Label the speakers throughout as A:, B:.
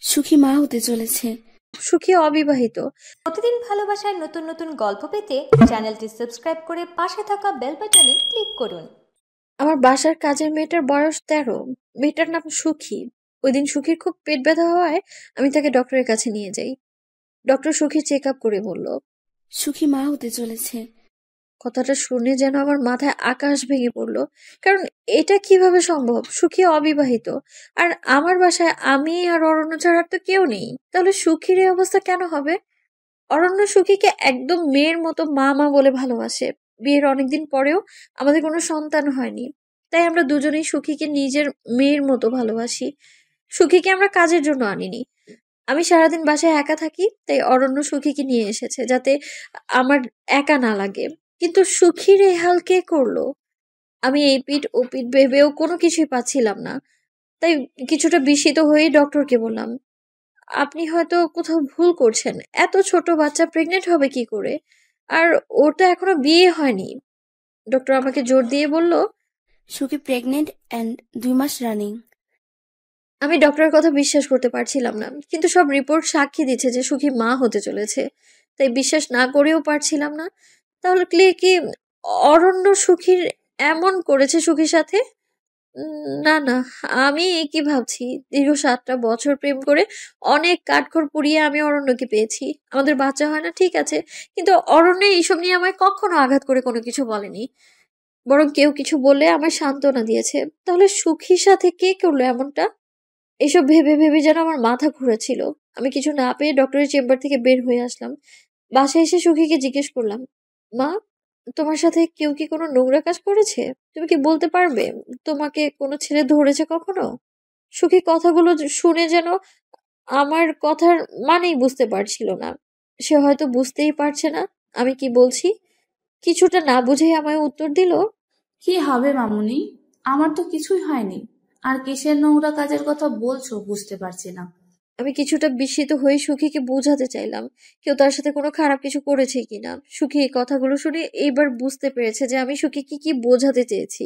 A: সুখী মা হতে চলেছে।
B: সুখী অবিবাহিত।
C: প্রতিদিন ভালোবাসার নতুন নতুন গল্প পেতে চ্যানেলটি সাবস্ক্রাইব করে পাশে থাকা বেল বাটনে ক্লিক করুন।
B: আমার বাসার কাজের মেয়েটার বয়স 13। মেয়েটার নাম সুখী। ওইদিন সুখীর খুব পেট ব্যথা হওয়ায় আমি তাকে ডক্টরের কাছে নিয়ে যাই। ডক্টর সুখীর চেক আপ করে বলল,
A: সুখী মা হতে চলেছে।
B: কথাটা শুনে যেন আমার মাথায় আকাশ ভেঙে পড়লো। কারণ এটা কিভাবে সম্ভব? সুখী অবিবাহিত, আর আমার বাসায় আমি আর অরণ্য ছাড়া আর তো কেউ নেই। তাহলে সুখীর এই অবস্থা কেন হবে? অরণ্য সুখীকে একদম মেয়ের মতো মা মা বলে ভালোবাসে। বিয়ের অনেকদিন পরেও আমাদের কোনো সন্তান হয়নি, তাই আমরা দুজনেই সুখীকে নিজের মেয়ের মতো ভালোবাসি। সুখীকে আমরা কাজের জন্য আনিনি। আমি সারাদিন বাসায় একা থাকি, তাই অরণ্য সুখীকে নিয়ে এসেছে যাতে আমার একা না লাগে। কিন্তু সুখীর এই হাল কে করলো? আমি এই পিঠ ও পিঠ ভেবেও কোনো কিছুই পাচ্ছিলাম না। তাই কিছুটা বিস্মিত হয়ে ডক্টরকে বললাম, আপনি হয়তো কোথাও ভুল করছেন। এত ছোট বাচ্চা প্রেগনেন্ট হবে কি করে? আর ওটা এখনো বিয়ে হয়নি। ডক্টর আমাকে জোর দিয়ে বলল,
A: সুখী প্রেগনেন্ট অ্যান্ড 2 মাস রানিং।
B: আমি ডক্টরের কথা বিশ্বাস করতে পারছিলাম না, কিন্তু সব রিপোর্ট সাক্ষী দিচ্ছে যে সুখী মা হতে চলেছে। তাই বিশ্বাস না করেও পারছিলাম না। তাহলে কি অরণ্য সুখীর এমন করেছে সুখীর সাথে? না, না, আমি কি ভাবছি? দীর্ঘ 7টা বছর প্রেম করে অনেক কাঠখড় পুড়িয়ে আমি অরণ্যকে পেয়েছি। আমাদের বাচ্চা হয় না ঠিক আছে, কিন্তু অরণ্য এইসব নিয়ে আমায় কখনো আঘাত করে কোনো কিছু বলেনি। বরং কেউ কিছু বললে আমায় সান্ত্বনা দিয়েছে। তাহলে সুখীর সাথে কে করলো এমনটা? এসব ভেবে ভেবে যেন আমার মাথা ঘুরেছিল। আমি কিছু না পেয়ে ডক্টরের চেম্বার থেকে বের হয়ে আসলাম। বাসায় এসে সুখীকে জিজ্ঞেস করলাম, মা, তোমার সাথে কেউ কি কোনো নোংরা কাজ করেছে? তুমি কি বলতে পারবে তোমাকে কোনো ছেলে ধরেছে কখনো? সুখী কথাগুলো শুনে যেন আমার কথার মানেই বুঝতে পারছিল না। সে হয়তো বুঝতেই পারছে না আমি কি বলছি। কিছুটা না বুঝেই আমায় উত্তর দিল,
D: কি হবে মামুনি? আমার তো কিছুই হয়নি। আর কিসের নোংরা কাজের কথা বলছো বুঝতে পারছি না।
B: আমি কিছুটা বিস্মিত হয়ে সুখীকে বোঝাতে চাইলাম কেউ তার সাথে কোনো খারাপ কিছু করেছে কিনা। সুখী এই কথাগুলো শুনে এইবার বুঝতে পেরেছে যে আমি সুখীকে কি বোঝাতে চেয়েছি।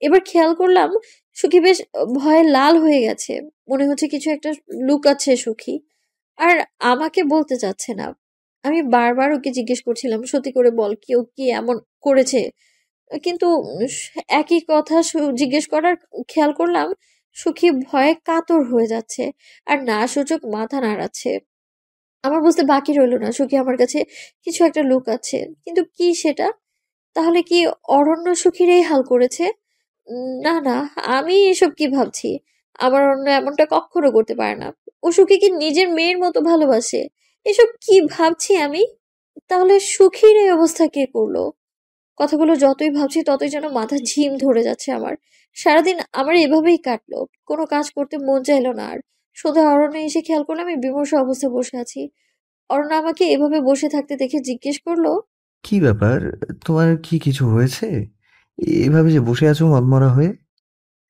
B: এবার খেয়াল করলাম সুখী বেশ ভয়ে লাল হয়ে গেছে। মনে হচ্ছে কিছু একটা লুকাচ্ছে সুখী, আর আমাকে বলতে চাচ্ছে না। আমি বারবার ওকে জিজ্ঞেস করছিলাম, সত্যি করে বল, কেউ কি এমন করেছে? কিন্তু একই কথা জিজ্ঞেস করার খেয়াল করলাম সুখী ভয়ে কাতর হয়ে যাচ্ছে আর না সূচক মাথা নাড়াচ্ছে। আমার বুঝতে বাকি রইল না সুখী আমার কাছে কিছু একটা লুকাচ্ছে, কিন্তু কি সেটা? তাহলে কি অরণ্য সুখীর এই হাল করেছে? না, না, আমি এসব কি ভাবছি? আমার অন্য এমনটা কখনো করতে পারে না। ও সুখীকে নিজের মেয়ের মতো ভালোবাসে। এসব কি ভাবছি আমি? তাহলে সুখীর এই অবস্থা কে করলো? কথাগুলো যতই ভাবছি ততই যেন মাথা ঝিম ধরে যাচ্ছে আমার। সারাদিন আমার এভাবেই কাটলো। কোনো কাজ করতে মন চাইলো না আর। শুধু অরণ্য এসে খেয়াল করলাম আমি বিমর্ষ অবস্থায় বসে আছি। অরণ্য আমাকে এভাবে বসে থাকতে দেখে জিজ্ঞেস করলো,
E: কি ব্যাপার? তোমার কি কিছু হয়েছে? এভাবে যে বসে আছো মনমরা হয়ে?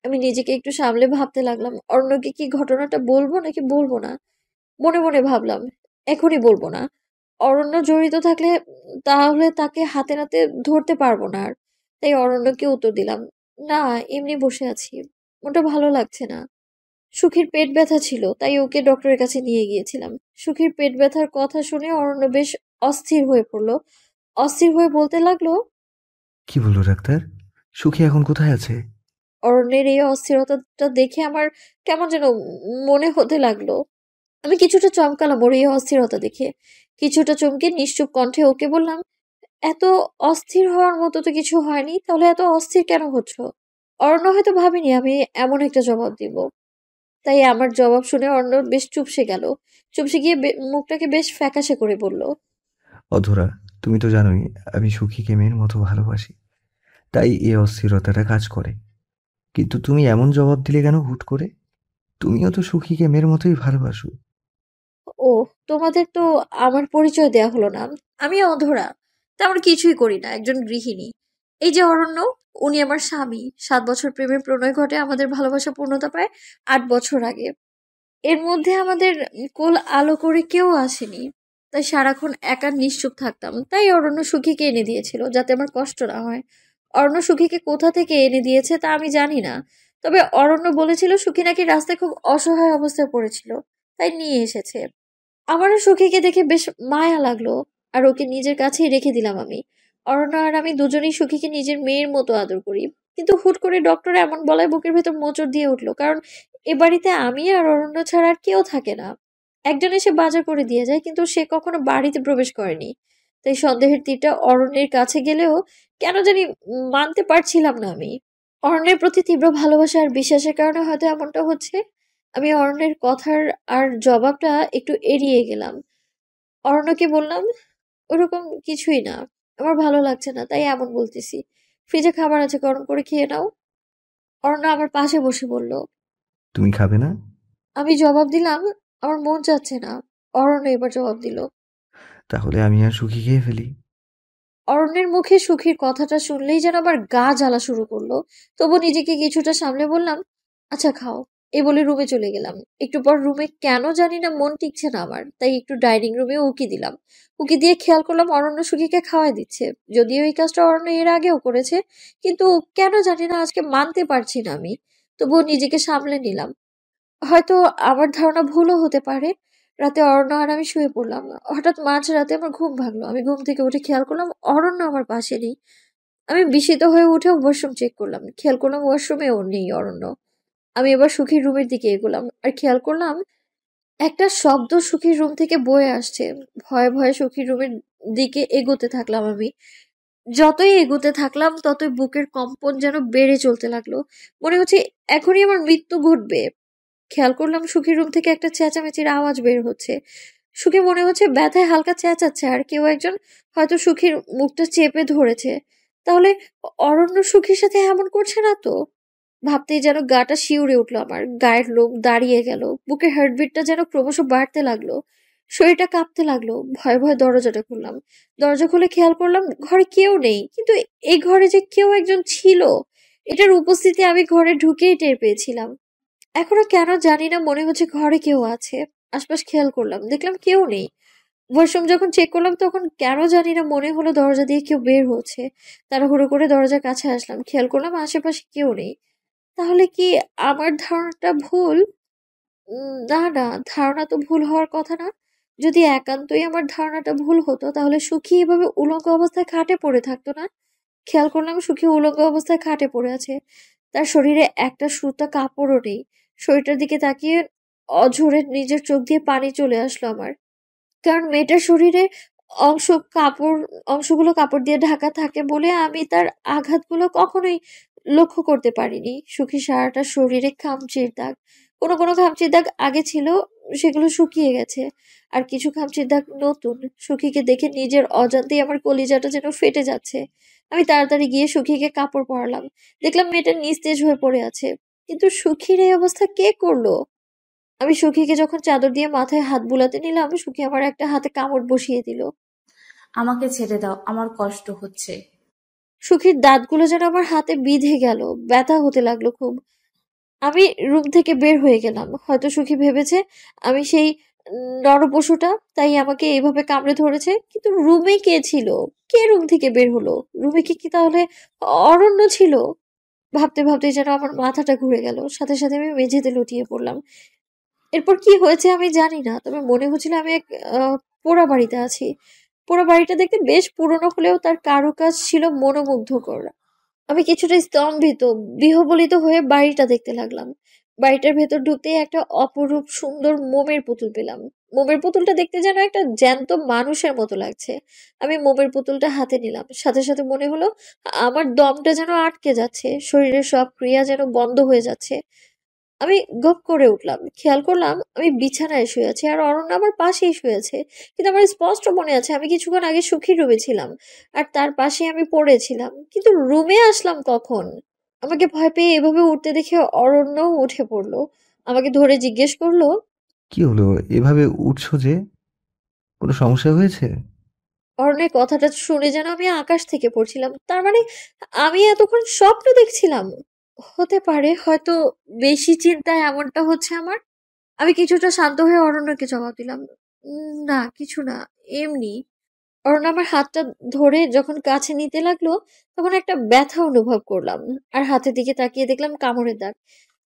B: আমি নিজেকে একটু সামলে ভাবতে লাগলাম অরণ্যকে কি ঘটনাটা বলবো নাকি বলবো না। মনে মনে ভাবলাম এখনই বলবো না। অরণ্য জড়িত থাকলে তাহলে তাকে হাতে নাতে ধরতে পারবো না আর। তাই অরণ্যকে উত্তর দিলাম, না, এমনি বসে আছি, মনটা ভালো লাগছে না। সুখীর পেট ব্যথা ছিল, তাই ওকে ডক্টরের কাছে নিয়ে গিয়েছিলাম। সুখীর পেট ব্যথার কথা শুনে অরণ্য বেশ অস্থির হয়ে পড়লো। অস্থির হয়ে বলতে লাগলো,
E: কি বললো ডাক্তার? সুখী এখন কোথায় আছে?
B: অরণ্যের এই অস্থিরতাটা দেখে আমার কেমন যেন মনে হতে লাগলো। আমি কিছুটা চমকালাম ওর এই অস্থিরতা দেখে। কিছুটা চমকে নিশ্চুপ কণ্ঠে ওকে বললাম, এত অস্থির হওয়ার মতো তো কিছু হয়নি, তাহলে এত অস্থির কেন হচ্ছ? অরণ্য হয়তো ভাবিনি আমি এমন একটা জবাব দিব। তাই আমার জবাব শুনে অর্ণব বেশ চুপসে গেল। চুপসে গিয়ে মুখটাকে বেশ ফ্যাকাশে করে বলল,
E: অধরা, তুমি তো জানোই আমি সুখীকে মেয়ের মতো ভালোবাসি, তাই এই অস্থিরতাটা কাজ করে। কিন্তু তুমি এমন জবাব দিলে কেন হুট করে? তুমিও তো সুখীকে মেয়ের মতোই ভালোবাসো।
B: ও, তোমাদের তো আমার পরিচয় দেয়া হলো না। আমি অধরা, তেমন কিছুই করি না, একজন গৃহিণী। এই যে অরণ্য, উনি আমার স্বামী। 7 বছর প্রেমের প্রণয় ঘটে আমাদের ভালোবাসা পূর্ণতা পায় 8 বছর আগে। এর মধ্যে আমাদের কোল আলো করে কেউ আসেনি। তাই সারাক্ষণ একা নিশ্চুপ থাকতাম। তাই অরণ্য সুখীকে এনে দিয়েছিল যাতে আমার কষ্ট না হয়। অরণ্য সুখীকে কোথা থেকে এনে দিয়েছে তা আমি জানি না। তবে অরণ্য বলেছিল সুখী নাকি রাস্তায় খুব অসহায় অবস্থায় পড়েছিল। তাই নিয়ে এসেছে। আমারও সুখীকে দেখে বেশ মায়া লাগলো, আর ওকে নিজের কাছেই রেখে দিলাম আমি। অরণ্য আর আমি দুজনেই সুখীকে নিজের মেয়ের মতো আদর করি। কিন্তু হুট করে ডক্টর এমন বলায় বুকের ভেতর মোচড় দিয়ে উঠলো, কারণ এ বাড়িতে আমি আর অরণ্য ছাড়া আর কেউ থাকে না। একজন এসে বাজার করে দিয়ে যায়, কিন্তু সে কখনো বাড়িতে প্রবেশ করেনি। তাই সন্দেহের তীরটা অরণ্যের কাছে গেলেও কেন জানি মানতে পারছিলাম না আমি। অরণ্যের প্রতি তীব্র ভালোবাসা আর বিশ্বাসের কারণে হয়তো এমনটা হচ্ছে। আমি অরণ্যের কথার আর জবাবটা একটু এড়িয়ে গেলাম। অরণ্যকে বললাম, ওরকম কিছুই না, আমার ভালো লাগছে না তাই এমন বলতেছি। ফ্রিজে খাবার আছে, গরম করে খেয়ে নাও। অরণ্য আমার পাশে বসে বলল।
E: তুমি খাবে না?
B: আমি জবাব দিলাম, আমার মন চাচ্ছে না। অরণ্য এবার জবাব দিল।
E: তাহলে আমি আর সুখী খেয়ে ফেলি।
B: অরণ্যের মুখে সুখীর কথাটা শুনলেই যেন আবার গা জ্বালা শুরু করলো। তবু নিজেকে কিছুটা সামলে বললাম, আচ্ছা খাও। এই বলে রুমে চলে গেলাম। একটু পর রুমে কেন জানি না মন টিকছে না আমার, তাই একটু ডাইনিং রুমে উকি দিলাম। উকি দিয়ে খেয়াল করলাম অরণ্য সুখীকে খাওয়াই দিচ্ছে। যদিও এই কাজটা অরণ্য এর আগেও করেছে, কিন্তু কেন জানি না আজকে মানতে পারছি না আমি। তবুও নিজেকে সামলে নিলাম। হয়তো আমার ধারণা ভুলও হতে পারে। রাতে অরণ্য আর আমি শুয়ে পড়লাম। হঠাৎ মাঝরাতে আমার ঘুম ভাঙলো। আমি ঘুম থেকে উঠে খেয়াল করলাম অরণ্য আমার পাশে নেই। আমি বিস্মিত হয়ে উঠে ওয়াশরুম চেক করলাম। খেয়াল করলাম ওয়াশরুমেও নেই অরণ্য। আমি এবার সুখীর রুমের দিকে এগোলাম আর খেয়াল করলাম একটা শব্দ সুখীর রুম থেকে বয়ে আসছে। ভয়ে ভয়ে সুখীর রুমের দিকে এগোতে থাকলাম আমি। যতই এগোতে থাকলাম ততই বুকের কম্পন যেন বেড়ে চলতে লাগলো। মনে হচ্ছে এখনই আমার মৃত্যু ঘটবে। খেয়াল করলাম সুখীর রুম থেকে একটা চেঁচামেচির আওয়াজ বের হচ্ছে। সুখী মনে হচ্ছে ব্যথায় হালকা চেঁচাচ্ছে, আর কেউ একজন হয়তো সুখীর মুখটা চেপে ধরেছে। তাহলে অরণ্য সুখীর সাথে এমন করছে না তো? ভাবতেই যেন গাটা শিউরে উঠলো, আমার গায়ের লোম দাঁড়িয়ে গেল। বুকের হার্টবিটটা যেন ক্রমশ বাড়তে লাগলো। শরীরটা কাঁপতে লাগলো। ভয়ে ভয়ে দরজাটা খুললাম। দরজা খুলে খেয়াল করলাম ঘরে কেউ নেই, কিন্তু এই ঘরে যে কেউ একজন ছিল, এটার উপস্থিতি আমি ঘরে ঢুকেই টের পেয়েছিলাম। এখনো কেন জানি না মনে হচ্ছে ঘরে কেউ আছে। আশপাশ খেয়াল করলাম, দেখলাম কেউ নেই। ওয়াশরুম যখন চেক করলাম তখন কেন জানি না মনে হলো দরজা দিয়ে কেউ বের হচ্ছে। তাড়াহুড়ো করে দরজার কাছে আসলাম, খেয়াল করলাম আশেপাশে কেউ নেই। তাহলে কি আমার ধারণাটা ভুল? না না, ধারণা তো ভুল হওয়ার কথা না। যদি একান্তই আমার ধারণাটা ভুল হতো তাহলে সুখী এভাবে উলঙ্গ অবস্থায় খাটে পড়ে থাকতো না। খেয়াল করলাম সুখী উলঙ্গ অবস্থায় খাটে পড়ে আছে। তার শরীরে একটা সুতা কাপড়ও নেই। শরীরটার দিকে তাকিয়ে অঝরে নিজের চোখ দিয়ে পানি চলে আসলো আমার। কারণ মেয়েটার শরীরে অংশ কাপড় অংশগুলো কাপড় দিয়ে ঢাকা থাকে বলে আমি তার আঘাতগুলো কখনোই লক্ষ্য করতে পারিনি। সুখী সারাটা শরীরে খামচির দাগ। কোনো কোনো খামচির দাগ আগে ছিল, সেগুলো শুকিয়ে গেছে। আর কিছু খামচির দাগ নতুন। সুখীকে দেখে নিজের অজান্তেই আমার কলিজাটা যেন ফেটে যাচ্ছে। আমি তাড়াতাড়ি গিয়ে সুখীকে কাপড় পরালাম। দেখলাম মেয়েটা নিস্তেজ হয়ে পড়ে আছে। কিন্তু সুখীর এই অবস্থা কে করলো? আমি সুখীকে যখন চাদর দিয়ে মাথায় হাত বুলাতে নিলাম, সুখী আমার একটা হাতে কামড় বসিয়ে দিল।
D: আমাকে ছেড়ে দাও, আমার কষ্ট হচ্ছে।
B: সুখীর দাঁতগুলো যেন আমার হাতে বিঁধে গেল। ব্যথা হতে লাগলো খুব। আমি রুম থেকে বের হয়ে গেলাম। হয়তো সুখী ভেবেছে আমি সেই নরপশুটা, তাই আমাকে এইভাবে কামড়ে ধরেছে। কিন্তু রুমে কে ছিল? কে রুম থেকে বের হলো? রুমে কি তাহলে অরণ্য ছিল? ভাবতে ভাবতে যেন আমার মাথাটা ঘুরে গেল। সাথে সাথে আমি মেঝেতে লুটিয়ে পড়লাম। এরপর কি হয়েছে আমি জানি না, তবে মনে হচ্ছিল আমি এক পোড়া বাড়িতে আছি। পোড়া বাড়িটা দেখতে বেশ পুরনো হলেও তার কারুকাজ ছিল মনোমুগ্ধকর। আমি কিছুটা স্তম্ভিত, বিহ্বলিত হয়ে বাড়িটা দেখতে লাগলাম। বাড়িটার ভেতর ঢুকতেই একটা অপরূপ সুন্দর মোমের পুতুল পেলাম। মোমের পুতুলটা দেখতে যেন একটা জ্যান্ত মানুষের মতো লাগছে। আমি মোমের পুতুলটা হাতে নিলাম। সাথে সাথে মনে হলো আমার দমটা যেন আটকে যাচ্ছে, শরীরের সব ক্রিয়া যেন বন্ধ হয়ে যাচ্ছে। আমি গপ করে উঠলাম। খেয়াল করলাম আমি বিছানায় শুয়ে আছি আর অরণ্য আমার পাশেই শুয়ে আছে। কিন্তু আমার স্পষ্ট মনে আছে আমি কিছুক্ষণ আগে সুখীর রুমে ছিলাম আর তার পাশে আমি পড়েছিলাম। কিন্তু রুমে আসলাম কখন? আমাকে ভয় পেয়ে এভাবে উঠতে দেখে অরণ্য উঠে পড়লো। আমাকে ধরে জিজ্ঞেস করলো,
E: কি হলো? এভাবে উঠছো যে? কোনো সমস্যা হয়েছে?
B: অরণ্যের কথাটা শুনে যেন আমি আকাশ থেকে পড়ছিলাম। তার মানে আমি এতক্ষণ স্বপ্ন দেখছিলাম? হতে পারে, হয়তো বেশি চিন্তায় এমনটা হচ্ছে আমার। আমি কিছুটা শান্ত হয়ে অরণ্যকে জবাব দিলাম, না কিছু না, এমনি। অরণ্য আমার হাতটা ধরে যখন কাছে নিতে লাগলো তখন একটা ব্যথা অনুভব করলাম, আর হাতের দিকে তাকিয়ে দেখলাম কামড়ের দাগ।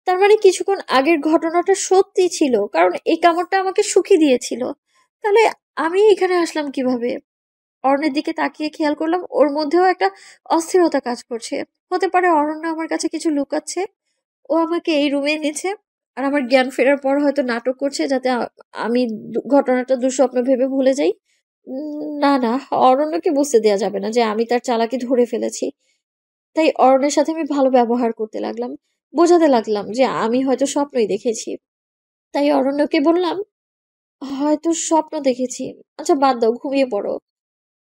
B: তার মানে কিছুক্ষণ আগের ঘটনাটা সত্যি ছিল, কারণ এই কামড়টা আমাকে সুখী দিয়েছিল। তাহলে আমি এখানে আসলাম কিভাবে? অরণ্যের দিকে তাকিয়ে খেয়াল করলাম ওর মধ্যেও একটা অস্থিরতা কাজ করছে। হতে পারে অরণ্য আমার কাছে কিছু লুকাচ্ছে। ও আমাকে এই রুমে এনেছে আর আমার জ্ঞান ফেরার পর হয়তো নাটক করছে যাতে আমি ঘটনাটা দুঃস্বপ্ন ভেবে ভুলে যাই। না না, অরণ্যকে বুঝতে দেওয়া যাবে না যে আমি তার চালাকি ধরে ফেলেছি। তাই অরণ্যের সাথে আমি ভালো ব্যবহার করতে লাগলাম, বোঝাতে লাগলাম যে আমি হয়তো স্বপ্নই দেখেছি। তাই অরণ্যকে বললাম, হয়তো স্বপ্ন দেখেছি, আচ্ছা বাদ দাও, ঘুমিয়ে পড়ো।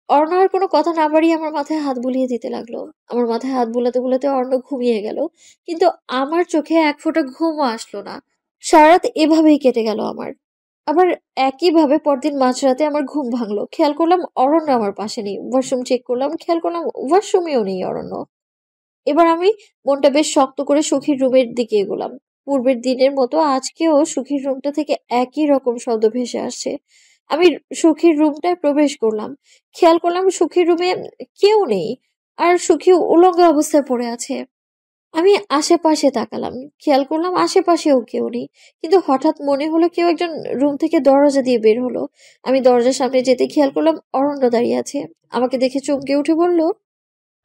B: অর্ণ আর কোনো কথা না বাড়িয়ে আমার মাথায় হাত বুলিয়ে দিতে লাগলো। আমার মাথায় হাত বুলাতে বুলাতে অর্ণ ঘুমিয়ে গেল, কিন্তু আমার চোখে এক ফোঁটা ঘুমও আসলো না। সারারাত এভাবেই কেটে গেল আমার। আবার একইভাবে পরদিন মাঝরাতে আমার ঘুম ভাঙলো, খেয়াল করলাম অরণ্য আমার পাশে নেই। ওয়াশরুম চেক করলাম, খেয়াল করলাম ওয়াশরুমেও নেই অরণ্য। এবার আমি মনটা বেশ শক্ত করে সুখীর রুমের দিকে এগোলাম। পূর্বের দিনের মতো আজকেও সুখীর রুমটা থেকে একই রকম শব্দ ভেসে আসছে। আমি সুখীর রুমটায় প্রবেশ করলাম, খেয়াল করলাম সুখীর রুমে কেউ নেই, আর সুখী উলঙ্গ অবস্থায় পড়ে আছে। আমি আশেপাশে তাকালাম, খেয়াল করলাম আশেপাশেও কেউ নেই, কিন্তু হঠাৎ মনে হলো কেউ একজন রুম থেকে দরজা দিয়ে বের হলো। আমি দরজার সামনে যেতে খেয়াল করলাম অরণ্য দাঁড়িয়ে আছে। আমাকে দেখে চমকে উঠে বলল,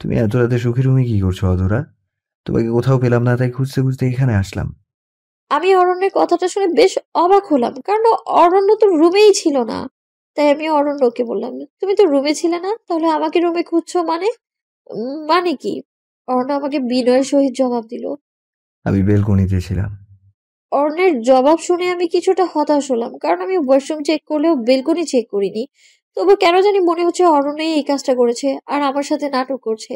E: তুমি এত রাতে সুখী রুমে কি করছো অধরা? তোমাকে কোথাও পেলাম না, তাই খুঁজতে খুঁজতে এখানে আসলাম।
B: আমি অরণ্যের কথাটা শুনে বেশ অবাক হলাম, কারণ অরণ্য তো রুমেই ছিল না। তাই আমি অরণ্যকে বললাম, তুমি তো রুমে ছিলে না, তাহলে আমাকে রুমে খুঁজছো মানে? মানে কি? অরণ্য আমাকে বিনয়ের সহিত জবাব দিল।
E: আমি বেলকনিতে ছিলাম।
B: অরণ্যের জবাব শুনে আমি কিছুটা হতাশ হলাম, কারণ আমি ওয়াশরুম চেক করলেও বেলকনি চেক করিনি। তবু কেন জানি মনে হচ্ছে অরণ্যই এই কাজটা করেছে আর আমার সাথে নাটক করছে।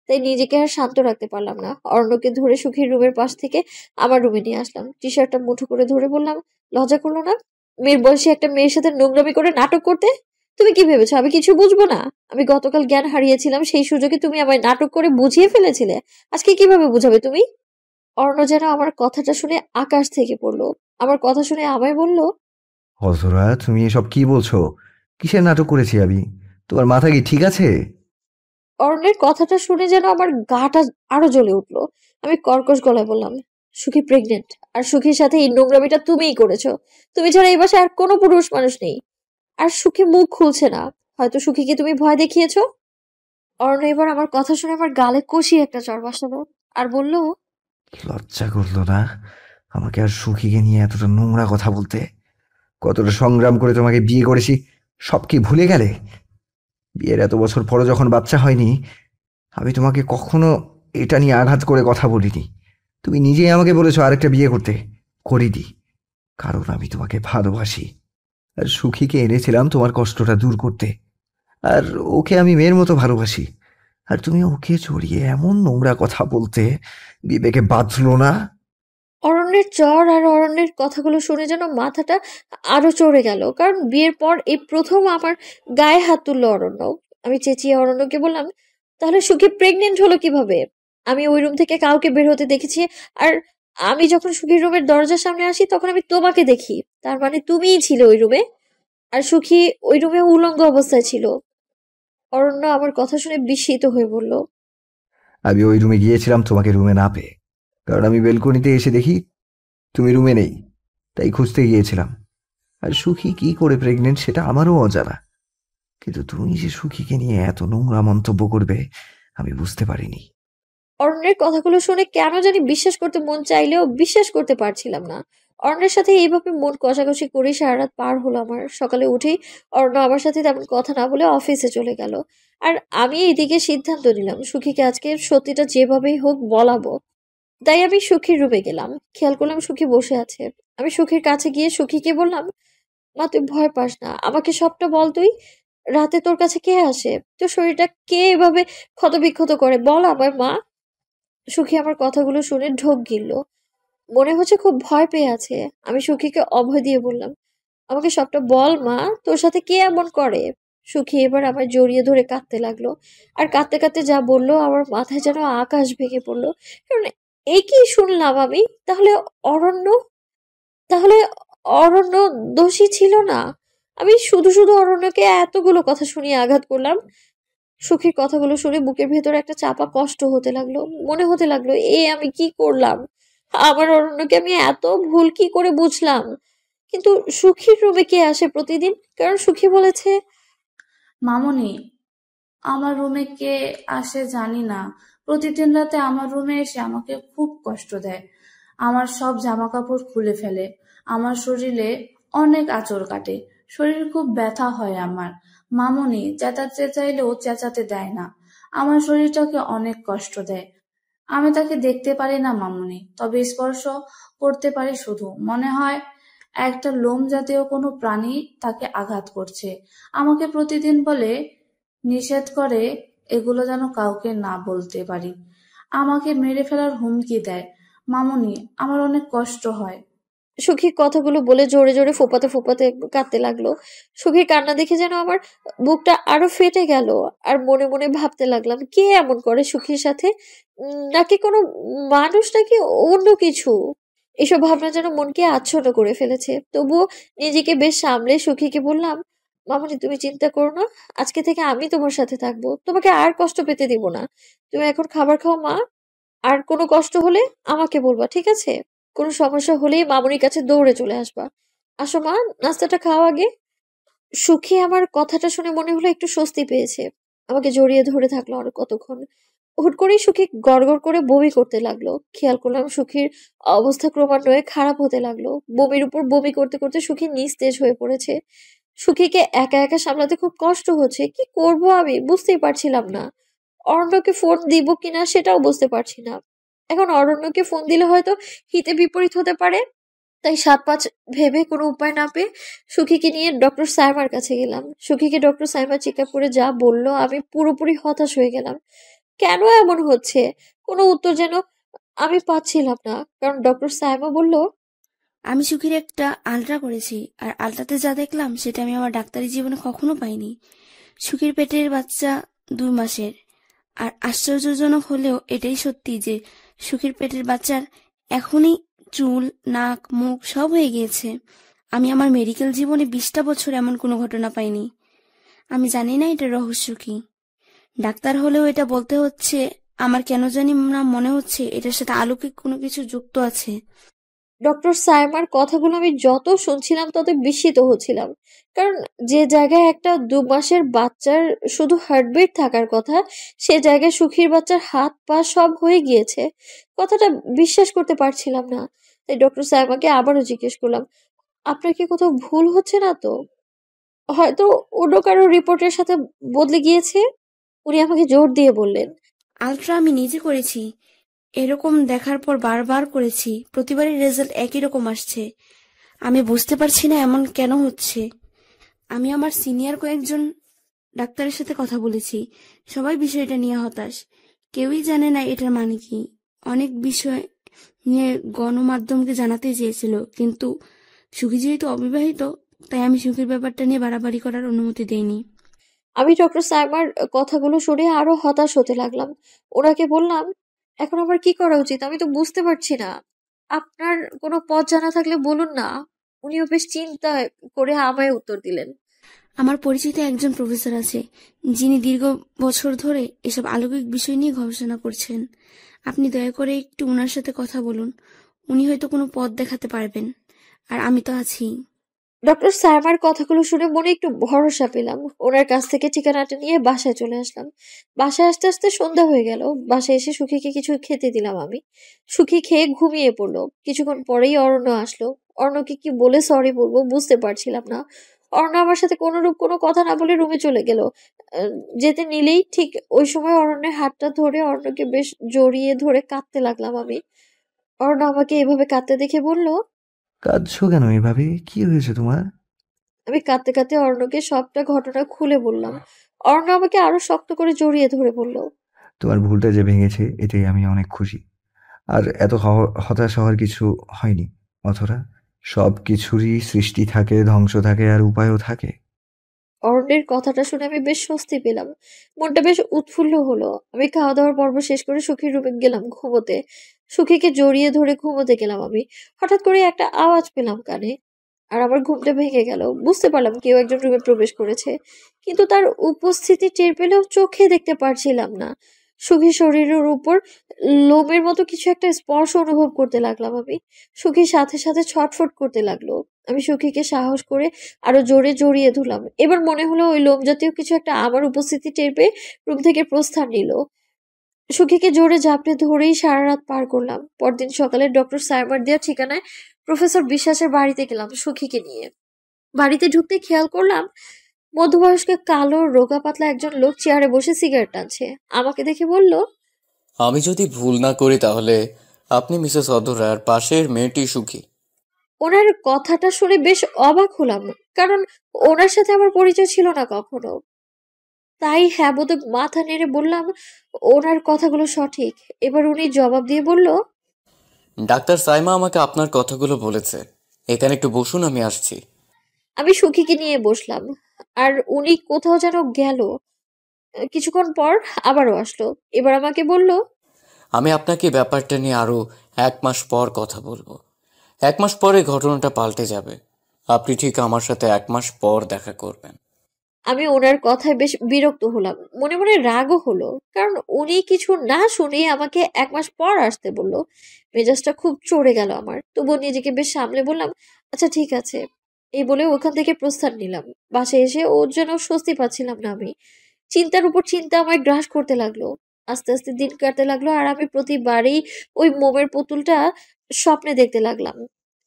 B: তাই নিজেকে আর শান্ত রাখতে পারলাম না। অরণ্যকে ধরে সুখীর রুমের পাশ থেকে আমার রুমে নিয়ে আসলাম। টি শার্টটা মুঠো করে ধরে বললাম, লজ্জা করলো না মেয়ের বয়সী একটা মেয়ের সাথে নোংরামি করে নাটক করতে? তুমি কি ভেবেছো আমি কিছু বুঝবো না? আমি গতকাল জ্ঞান হারিয়েছিলাম, সেই সুযোগে তুমি আমায় নাটক করে বুঝিয়ে ফেলেছিলে। আজকে কিভাবে বুঝাবে তুমি? অর্ণ যেন আমার কথাটা শুনে আকাশ থেকে পড়লো। আমার কথা শুনে আমায় বলল,
E: অধরা, তুমি এসব কি বলছো? কিসের নাটক করেছি আমি? তোমার মাথা কি ঠিক আছে?
B: অর্ণের কথাটা শুনে যেন আমার গাটা আরো জ্বলে উঠলো। আমি কর্কশ গলায় বললাম, সুখী প্রেগনেন্ট, আর সুখীর সাথে এই নোংরামিটা তুমিই করেছো। তুমি ছাড়া এই বাসায় আর কোনো পুরুষ মানুষ নেই। আর সুখী মুখ খুলছে না। হয়তো সুখীকে তুমি ভয় দেখিয়েছো। অর্ণ এবার আমার কথা শুনে আমার গালে কষিয়ে একটা চড় বসালো আর বলল,
E: লজ্জা করলো না আমাকে আর সুখীকে নিয়ে এতটা নোংরা কথা বলতে? কতটা সংগ্রাম করে তোমাকে বিয়ে করেছি, সব কি ভুলে গেলে? বিয়ের এত বছর পরে যখন বাচ্চা হয়নি, আমি তোমাকে কখনো এটা নিয়ে আঘাত করে কথা বলিনি। তুমি নিজেই আমাকে বলেছো আরেকটা বিয়ে করতে, করিনি, কারণ আমি তোমাকে ভালোবাসি। আর সুখীকে এনেছিলাম তোমার কষ্টটা দূর করতে। আর ওকে আমি মেয়ের মতো ভালোবাসি। আর তুমি ওকে জড়িয়ে এমন নোংরা কথা বলতে বিবেকে বাঁধলো না?
B: অরণ্যের চর আর অরণ্যের কথাগুলো শুনে যেন মাথাটা আরো চড়ে গেল, কারণ বিয়ের পর এই প্রথম আমার গায়ে হাত তুললো অরণ্য। আমি চেঁচিয়ে অরণ্যকে বললাম, তাহলে সুখী প্রেগনেন্ট হলো কিভাবে? আমি ওই রুম থেকে কাউকে বের হতে দেখেছি, আর আমি যখন সুখীর রুমের দরজার সামনে আসি তখন আমি তোমাকে দেখি। তার মানে তুমিই ছিলে ওই রুমে, আর সুখী ওই রুমে উলঙ্গ অবস্থায় ছিল। অরণ্য আমার কথা শুনে বিস্মিত হয়ে বলল,
E: আমি ওই রুমে গিয়েছিলাম তোমাকে রুমে না পেয়ে, কারণ আমি বেলকনিতে এসে দেখি তুমি রুমে নেই, তাই খুঁজতে গিয়েছিলাম। আর সুখী কি করে প্রেগনেন্ট সেটা আমারও অজানা, কিন্তু তুমি যে সুখীকে নিয়ে এত নোংরা মন্তব্য করবে আমি বুঝতে পারিনি।
B: অরণ্যের কথাগুলো শুনে কেন জানি বিশ্বাস করতে মন চাইলেও বিশ্বাস করতে পারছিলাম না। অরণ্যের সাথে এইভাবে মন কষাকষি করে সারা রাত পার হলো আমার। সকালে উঠেই অরণ্য আমার সাথে তেমন কথা না বলে অফিসে চলে গেল, আর আমি এইদিকে সিদ্ধান্ত নিলাম সুখীকে আজকে সত্যিটা যেভাবেই হোক বলাবো। তাই আমি সুখীর রুমে গেলাম, খেয়াল করলাম সুখী বসে আছে। আমি সুখীর কাছে গিয়ে সুখীকে বললাম, মা তুই ভয় পাস না, আমাকে সবটা বল তুই। রাতে তোর কাছে কে আসে? তোর শরীরটা কে এভাবে ক্ষতবিক্ষত করে, বল আমায় মা। সুখী আমার কথাগুলো শুনে ঢোক গিলল, মনে হচ্ছে খুব ভয় পেয়ে আছে। আমি সুখীকে অভয় দিয়ে বললাম, আমাকে সবটা বল মা, তোর সাথে কে এমন করে? সুখী এবার আমার জড়িয়ে ধরে কাঁদতে লাগলো, আর কাঁদতে কাঁদতে যা বললো আমার মাথায় যেন আকাশ ভেঙে পড়লো। কারণ এই কি শুনলাম আমি? তাহলে অরণ্য, তাহলে অরণ্য দোষী ছিল না? আমি শুধু শুধু অরণ্যকে এতগুলো কথা শুনিয়ে আঘাত করলাম। সুখীর কথাগুলো শুনে বুকের ভেতর একটা চাপা কষ্ট হতে লাগলো। মনে হতে লাগলো, এ আমি কি করলাম? আমার অরণ্যকে আমি এত ভুল কি করে বুঝলাম? কিন্তু সুখীর রুমে কে আসে প্রতিদিন? কারণ সুখী বলেছে
D: মামুনি, আমার রুমে কে আসে জানি না, প্রতিদিন রাতে আমার রুমে এসে আমাকে খুব কষ্ট দেয়। আমার সব জামা কাপড় খুলে ফেলে, আমার শরীরে অনেক আঁচড় কাটে, শরীর খুব ব্যথা হয় আমার। মামুনি চেঁচাতে চাইলেও চেঁচাতে দেয় না, আমার শরীরটাকে অনেক কষ্ট দেয়। আমি তাকে দেখতে পারি না মামুনি, তবে স্পর্শ করতে পারি শুধু। মনে হয় একটা লোম জাতীয় কোনো প্রাণী তাকে আঘাত করছে। আমাকে প্রতিদিন বলে, নিষেধ করে এগুলো যেন কাউকে না বলতে পারি। আমাকে মেরে ফেলার হুমকি দেয়। মামুনি, আমার অনেক কষ্ট হয়।
B: সুখী কথাগুলো বলে জোরে জোরে ফোঁপাতে ফোঁপাতে কাঁদতে লাগলো। সুখীর কান্না দেখে যেন আমার বুকটা আরো ফেটে গেল। আর মনে মনে ভাবতে লাগলাম, কে এমন করে সুখীর সাথে? নাকি কোনো মানুষ, নাকি অন্য কিছু? এসব ভাবনা যেন মনকে আচ্ছন্ন করে ফেলেছে। তবুও নিজেকে বেশ সামলে সুখীকে বললাম, মামনি তুমি চিন্তা করো না, আজকে থেকে আমি তোমার সাথে থাকবো, তোমাকে আর কষ্ট পেতে দিব না। তুমি এখন খাবার খাও মা, আর কোনো কষ্ট হলে আমাকে বলবা, ঠিক আছে? কোনো সমস্যা হলেই মামুনির কাছে দৌড়ে চলে আসবা। আসো মা, নাস্তাটা খাও আগে। সুখী আমার কথাটা শুনে মনে হলো একটু স্বস্তি পেয়েছে। আমাকে জড়িয়ে ধরে থাকলো আর কতক্ষণ। হুট করেই সুখী গড়গড় করে বমি করতে লাগলো। খেয়াল করলাম সুখীর অবস্থা ক্রমান্বয়ে খারাপ হতে লাগলো। বমির উপর বমি করতে করতে সুখী নিস্তেজ হয়ে পড়েছে। সুখীকে একা একা সামলাতে খুব কষ্ট হচ্ছে। কি করব আমি বুঝতেই পারছিলাম না। অরণ্যকে ফোন দিব কিনা সেটাও বুঝতে পারছি না। এখন অরণ্যকে ফোন দিলে হয়তো হিতে বিপরীত হতে পারে। তাই ৭-৫ ভেবে কোনো উপায় না পেয়ে সুখীকে নিয়ে ডক্টর সাইমার কাছে গেলাম। সুখীকে ডক্টর সাইমা চেক আপ করে যা বলল আমি পুরোপুরি হতাশ হয়ে গেলাম। কেন এমন হচ্ছে? কোনো উত্তর যেন আমি পাচ্ছিলাম না। কারণ ডক্টর সাইমা বলল,
A: আমি সুখীর একটা আলট্রা করেছি, আর আলট্রাতে যা দেখলাম সেটা আমি আমার ডাক্তারি জীবনে কখনো পাইনি। সুখীর পেটের বাচ্চা 2 মাসের। আর আশ্চর্যজনক হলেও এটাই সত্যি যে সুখীর পেটের বাচ্চার এখনই চুল, নাক, মুখ সব হয়ে গিয়েছে। আমি আমার মেডিকেল জীবনে 20টা বছর এমন কোনো ঘটনা পাইনি। আমি জানি না এটা রহস্য কি। ডাক্তার হলেও এটা বলতে হচ্ছে। আমার কেন জানি না মনে হচ্ছে এটার সাথে অলৌকিক কোনো কিছু যুক্ত আছে।
B: ডক্টর সাইমার কথাগুলো আমি যত শুনছিলাম তত বিস্মিত হচ্ছিলাম। কারণ যে জায়গায় একটা 2 মাসের বাচ্চার শুধু হার্টবিট থাকার কথা, সে জায়গায় সুখীর বাচ্চার হাত পা সব হয়ে গিয়েছে। কথাটা বিশ্বাস করতে পারছিলাম না। তাই ডক্টর সাইমাকে আবারও জিজ্ঞেস করলাম, আপনার কি কোথাও ভুল হচ্ছে না তো? হয়তো অন্য কারো রিপোর্টের সাথে বদলে গিয়েছে। উনি আমাকে জোর দিয়ে বললেন,
A: আলট্রা আমি নিজে করেছি। এরকম দেখার পর বারবার করেছি, প্রতিবারই রেজাল্ট একই রকম আসছে। আমি বুঝতে পারছি না এমন কেন হচ্ছে। আমি আমার সিনিয়র কয়েকজন ডাক্তারের সাথে কথা বলেছি, সবাই বিষয়টা নিয়ে হতাশ। কেউই জানে না এটার মানে কি। অনেক বিষয় নিয়ে গণমাধ্যমকে জানাতে চেয়েছিল, কিন্তু সুখী যেহেতু অবিবাহিত, তাই আমি সুখীর ব্যাপারটা নিয়ে বাড়াবাড়ি করার অনুমতি দেইনি।
B: আমি ডক্টর সাইমার কথাগুলো শুনে আরো হতাশ হতে লাগলাম। ওনাকে বললাম, এখন আমার কি করা উচিত? আমি তো বুঝতে পারছি না। আপনার কোনো পথ জানা থাকলে বলুন না। উনিও বেশ চিন্তা করে আমায় উত্তর দিলেন,
A: আমার পরিচিত একজন প্রফেসর আছে, যিনি দীর্ঘ বছর ধরে এসব অলৌকিক বিষয় নিয়ে গবেষণা করছেন। আপনি দয়া করে একটু ওনার সাথে কথা বলুন, উনি হয়তো কোনো পথ দেখাতে পারবেন। আর আমি তো আছি।
B: ডক্টর সাইমার কথাগুলো শুনে মনে একটু ভরসা পেলাম। ওনার কাছ থেকে ঠিকানাটা নিয়ে বাসায় চলে আসলাম। বাসায় আসতে আসতে সন্ধ্যা হয়ে গেল। বাসায় এসে সুখীকে কিছু খেতে দিলাম আমি। সুখী খেয়ে ঘুমিয়ে পড়লো। কিছুক্ষণ পরেই অরণ্য আসলো। অরণ্যকে কি বলে সরি বলবো বুঝতে পারছিলাম না। অরণ্য আমার সাথে কোনোরূপ কোনো কথা না বলে রুমে চলে গেল। আহ, যেতে নিলেই ঠিক ওই সময় অরণ্যের হাতটা ধরে অরণ্যকে বেশ জড়িয়ে ধরে কাঁদতে লাগলাম আমি। অরণ্য আমাকে এভাবে কাঁদতে দেখে বলল,
E: কাঁদছো কেন এভাবে? কি হয়েছে তোমার?
B: আমি কাঁদতে কাঁদতে অর্ণকে সবটা ঘটনা খুলে বললাম। অর্ণ আমাকে আরো শক্ত করে জড়িয়ে ধরে বলল,
E: তোমার ভুলটা যে ভেঙেছে এতেই আমি অনেক খুশি। আর এত হতাশ হওয়ার কিছু হয়নি অথরা। সব কিছুরই সৃষ্টি থাকে, ধ্বংস থাকে, আর উপায়ও থাকে।
B: অরণ্যের কথাটা শুনে আমি বেশ স্বস্তি পেলাম। মনটা বেশ উৎফুল্ল হলো। আমি খাওয়া দাওয়ার পর্ব শেষ করে সুখীর রুমে গেলাম ঘুমোতে। সুখীকে জড়িয়ে ধরে ঘুমোতে গেলাম আমি। হঠাৎ করে একটা আওয়াজ পেলাম কানে। আর আমার ঘুমটা ভেঙে গেল। বুঝতে পারলাম কেউ একজন রুমে প্রবেশ করেছে, কিন্তু তার উপস্থিতি টের পেলেও চোখে দেখতে পারছিলাম না। সুখীর শরীরের উপর লোমের মতো কিছু একটা স্পর্শ অনুভব করতে লাগলাম আমি। সুখীর সাথে সাথে ছটফট করতে লাগলো। আমি সুখীকে সাহস করে আরো জোরে জড়িয়ে ধরলাম। এবার মনে হলো ওই লোম জাতীয় কিছু একটা আমার উপস্থিতি টের পেয়ে রুম থেকে প্রস্থান নিল। সুখীকে জোরে জাপটে ধরেই সারা রাত পার করলাম। পরদিন সকালে ডক্টর সাইবার দেওয়ার ঠিকানায় প্রফেসর বিশ্বাসের বাড়িতে গেলাম সুখীকে নিয়ে। বাড়িতে ঢুকতে খেয়াল করলাম মধ্যবয়স্ক কালো রোগা পাতলা একজন লোক চেয়ারে বসে সিগারেট টানছে। আমাকে দেখে বলল,
F: আমি যদি ভুল না করি তাহলে আপনি মিসেস অধরার পাশের মেয়েটি সুখী।
B: ওনার কথাটা শুনে বেশ অবাক হলাম, কারণ ওনার সাথে আমার পরিচয় ছিল না কখনো। তাই হ্যাঁ বোধক মাথা নেড়ে বললাম ওনার কথাগুলো সঠিক। এবার উনি জবাব দিয়ে বলল,
F: ডাক্তার সাইমা আমাকে আপনার কথাগুলো বলেছে। এখানে একটু বসুন, আমি আসছি।
B: আমি সুখীকে নিয়ে বসলাম, আর উনি কোথাও যেন গেল। কিছুক্ষণ পর আবারও আসলো। এবার আমাকে বলল,
F: আমি আপনাকে ব্যাপারটা নিয়ে আরো 1 মাস পর কথা বলবো। 1 মাস পরে ঘটনাটা পাল্টে যাবে। আপনি ঠিক আমার সাথে 1 মাস পর দেখা করবেন।
B: আমি ওনার কথায় বেশ বিরক্ত হলাম, মনে মনে রাগও হলো, কারণ উনি কিছু না শুনে আমাকে 1 মাস পর আসতে বললো। মেজাজটা খুব চড়ে গেল আমার, তবুও নিজেকে বেশ সামলে বললাম, আচ্ছা ঠিক আছে। এই বলে ওখান থেকে প্রস্থান নিলাম। বাসায় এসে ওর জন্য স্বস্তি পাচ্ছিলাম না আমি। চিন্তার উপর চিন্তা আমায় গ্রাস করতে লাগলো। আস্তে আস্তে দিন কাটতে লাগলো, আর আমি প্রতিবারই ওই মোমের পুতুলটা স্বপ্নে দেখতে লাগলাম।